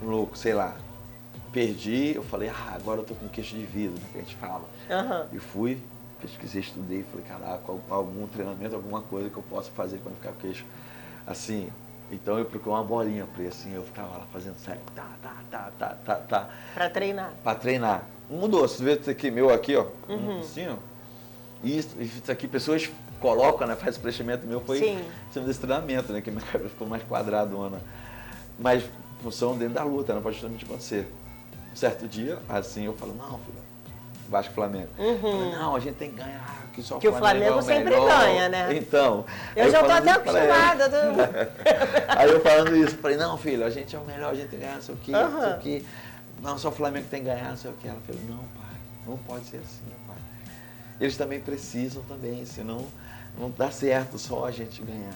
Louco, sei lá, perdi, eu falei, agora eu tô com queixo de vidro, né, que a gente fala. E fui, pesquisei, estudei, falei, caraca, algum treinamento, alguma coisa que eu possa fazer quando ficar com queixo assim. Então eu procurei uma bolinha pra ir assim, eu ficava lá fazendo sério, tá. Pra treinar. Pra treinar. Mudou, você vê isso aqui, meu aqui, ó, assim, ó. Isso aqui, pessoas colocam, né, faz o preenchimento meu, foi em cima desse treinamento, né, que minha cabeça ficou mais quadradona. Mas função dentro da luta, não pode justamente acontecer. Um certo dia, assim, eu falo, não, filho, Vasco e Flamengo. Falei, não, a gente tem que ganhar, que só que o Flamengo sempre ganha, né? Então. Eu já tô até acostumada. Aí eu falando isso, falei, não, filho, a gente é o melhor, a gente tem que ganhar, não sei o quê, não sei o quê. Não, só o Flamengo tem que ganhar, não sei o quê. Ela falou, não, pai, não pode ser assim, pai. Eles também precisam também, senão não dá certo só a gente ganhar.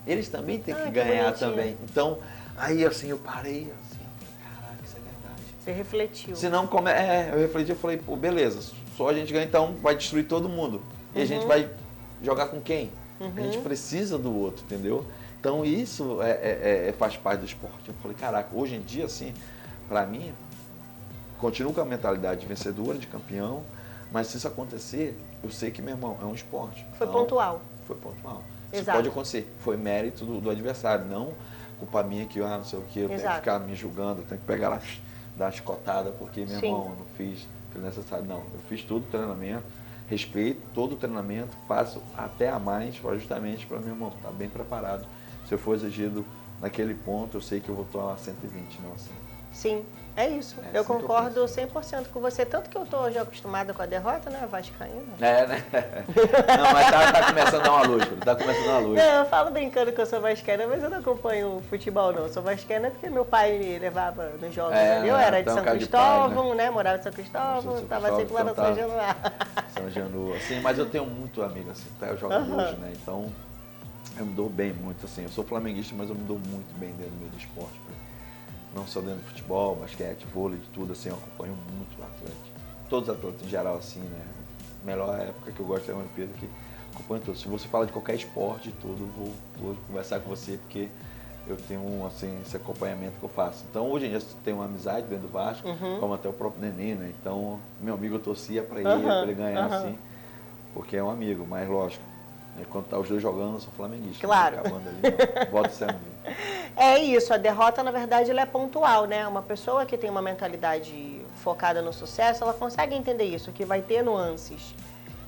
Eles também têm que ganhar também. Então, aí assim, eu parei, assim, eu falei, caraca, isso é verdade. Você refletiu. Senão, eu refleti, eu falei, pô, beleza, só a gente ganha, então vai destruir todo mundo. E a gente vai jogar com quem? A gente precisa do outro, entendeu? Então isso faz parte do esporte. Eu falei, caraca, hoje em dia, assim, pra mim, continuo com a mentalidade de vencedora, de campeão, mas se isso acontecer, eu sei que, meu irmão, é um esporte. Foi pontual. Foi pontual. Exato. Isso pode acontecer. Foi mérito do adversário, não culpa minha que, não sei o que, eu tenho que ficar me julgando, eu tenho que pegar lá, dar uma chicotada, porque, meu irmão, eu não fiz o que é necessário. Não, eu fiz todo o treinamento, respeito todo o treinamento, faço até a mais, justamente para, meu irmão, estar bem preparado. Se eu for exigido naquele ponto, eu sei que eu vou estar a 120, não assim. Sim. É isso. Eu concordo 100% com você. Tanto que eu tô já acostumada com a derrota, né? Vascaína. É, né? Não, mas tá começando a dar uma luz, tá começando a dar uma luz. Não, eu falo brincando que eu sou vascaína, mas eu não acompanho futebol, não. Eu sou vascaína porque meu pai me levava nos jogos ali. Eu era de então, São cara de Cristóvão, pai, né? Morava em São Cristóvão, tava sempre lá na São Januário. São Januário, assim, mas eu tenho muito amigo, assim, tá? Eu jogo hoje, né? Então, eu me dou bem muito, assim. Eu sou flamenguista, mas eu me dou muito bem dentro do meio do esporte. Não só dentro do futebol, basquete, vôlei, de tudo, assim, eu acompanho muito o Atlético. Todos os atletas em geral, assim, né? A melhor época que eu gosto é a Olimpíada, que acompanho todos. Se você fala de qualquer esporte e tudo, vou conversar com você, porque eu tenho, assim, esse acompanhamento que eu faço. Então, hoje em dia, eu tenho uma amizade dentro do Vasco, como até o próprio Nenê, né? Então, meu amigo, eu torcia pra ele ganhar, assim, porque é um amigo, mas lógico. Quando tá os dois jogando, eu sou flamenguista. Claro. Né? Acabando ali, não. Volto sempre. É isso, a derrota, na verdade, ela é pontual, né? Uma pessoa que tem uma mentalidade focada no sucesso, ela consegue entender isso, que vai ter nuances.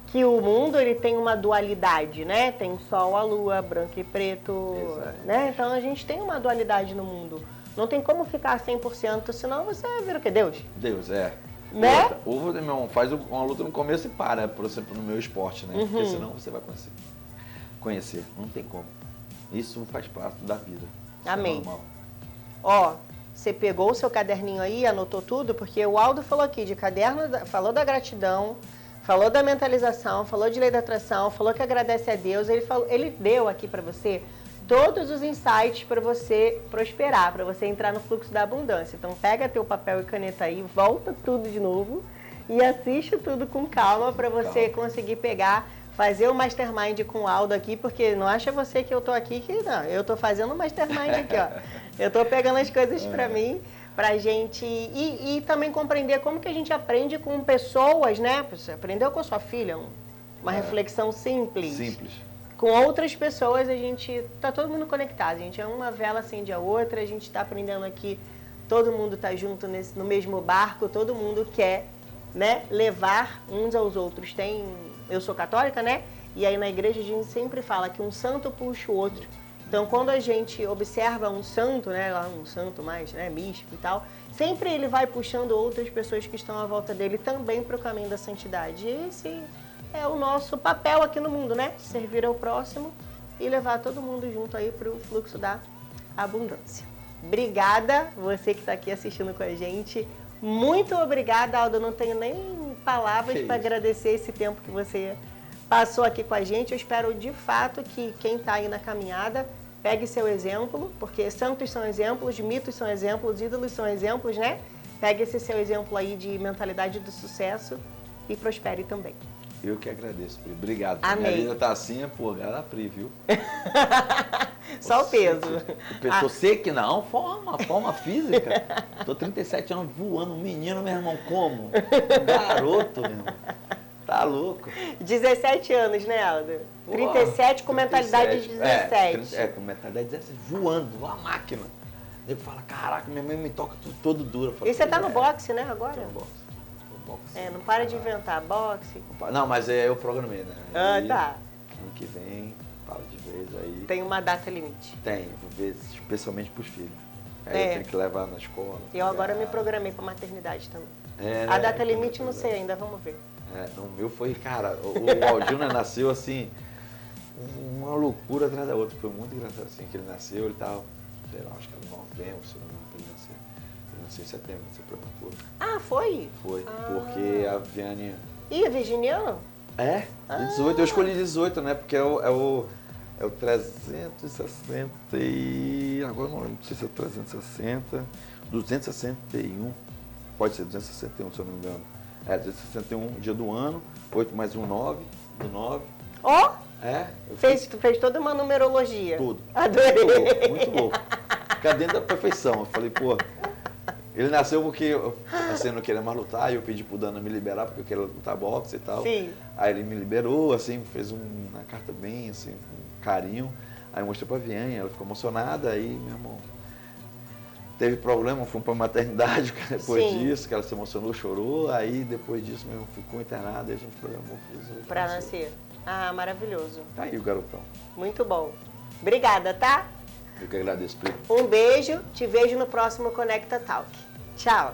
Que o mundo, ele tem uma dualidade, né? Tem sol, a lua, branco e preto, né? Então, a gente tem uma dualidade no mundo. Não tem como ficar 100%, senão você vira o quê? Deus? Deus, é. Né? Ou meu irmão, faz uma luta no começo e para, por exemplo, no meu esporte, né? Porque senão você vai conhecer. Não tem como. Isso faz parte da vida. Isso Amém. É normal. Ó, você pegou o seu caderninho aí, anotou tudo, porque o Aldo falou aqui de caderno, falou da gratidão, falou da mentalização, falou de lei da atração, falou que agradece a Deus. Ele deu aqui pra você todos os insights para você prosperar, para você entrar no fluxo da abundância. Então pega teu papel e caneta aí, volta tudo de novo e assiste tudo com calma para você conseguir pegar, fazer o mastermind com o Aldo aqui, porque não acha você que eu tô aqui que não, eu tô fazendo o mastermind aqui, ó. Eu tô pegando as coisas para mim, pra gente e também compreender como que a gente aprende com pessoas, né? Você aprendeu com a sua filha, uma reflexão simples. Com outras pessoas, a gente tá todo mundo conectado, a gente é uma vela acende a outra, a gente está aprendendo aqui, todo mundo tá junto no mesmo barco, todo mundo quer, né, levar uns aos outros. Eu sou católica, né? E aí na igreja a gente sempre fala que um santo puxa o outro. Então quando a gente observa um santo, né, um santo mais, né, místico e tal, sempre ele vai puxando outras pessoas que estão à volta dele também para o caminho da santidade. E esse é o nosso papel aqui no mundo, né? Servir ao próximo e levar todo mundo junto aí para o fluxo da abundância. Obrigada, você que está aqui assistindo com a gente. Muito obrigada, Aldo. Eu não tenho nem palavras para agradecer esse tempo que você passou aqui com a gente. Eu espero de fato que quem está aí na caminhada pegue seu exemplo, porque santos são exemplos, mitos são exemplos, ídolos são exemplos, né? Pegue esse seu exemplo aí de mentalidade do sucesso e prospere também. Eu que agradeço, Pri. Obrigado. Amém. Minha vida tá assim, pô, gara Pri, viu? Só o peso. Você que não, forma física. Tô 37 anos voando, um menino, meu irmão, como? Um garoto, meu irmão. Tá louco. 17 anos, né, Aldo? 37 com mentalidade de 17. Com mentalidade de 17, voando, uma máquina. Ele fala, caraca, minha mãe me toca tudo duro. E você tá no boxe, né, agora? Tô no boxe. Não para de inventar boxe. Não, mas eu programei, né? Aí, tá. Ano que vem, falo de vez aí. Tem uma data limite. Tem, vou ver especialmente pros filhos. Aí eu tenho que levar na escola. Eu agora me programei pra maternidade também. Né? A data limite não sei ainda, vamos ver. O meu foi, cara, o Aldino nasceu assim, uma loucura atrás da outra. Foi muito engraçado assim, que ele nasceu, ele tava, sei lá, acho que era novembro, se não me engano, ele nasceu. Ele nasceu em setembro, nasceu prematuro. Ah, foi? Foi, porque a Viane... Ih, virginiano? É, de 18, eu escolhi 18, né, porque é o 360 e... agora não sei se é 360, 261, pode ser 261, se eu não me engano. 261 dia do ano, 8 mais 1, 9, do 9. Ó! Tu fez toda uma numerologia. Tudo. Adorei. Muito louco. Fica dentro da perfeição. Eu falei, pô, ele nasceu porque eu não queria mais lutar e eu pedi pro Dana me liberar porque eu queria lutar boxe e tal. Sim. Aí ele me liberou, assim, fez uma carta bem, assim, com carinho. Aí eu mostrei pra Viane, ela ficou emocionada, aí, meu irmão, teve problema, fui pra maternidade depois disso, que ela se emocionou, chorou, aí depois disso mesmo ficou internada e a gente programou. Pra nascer. Ah, maravilhoso. Tá aí o garotão. Muito bom. Obrigada, tá? Eu que agradeço, Pri. Um beijo, te vejo no próximo Conecta Talk. Tchau.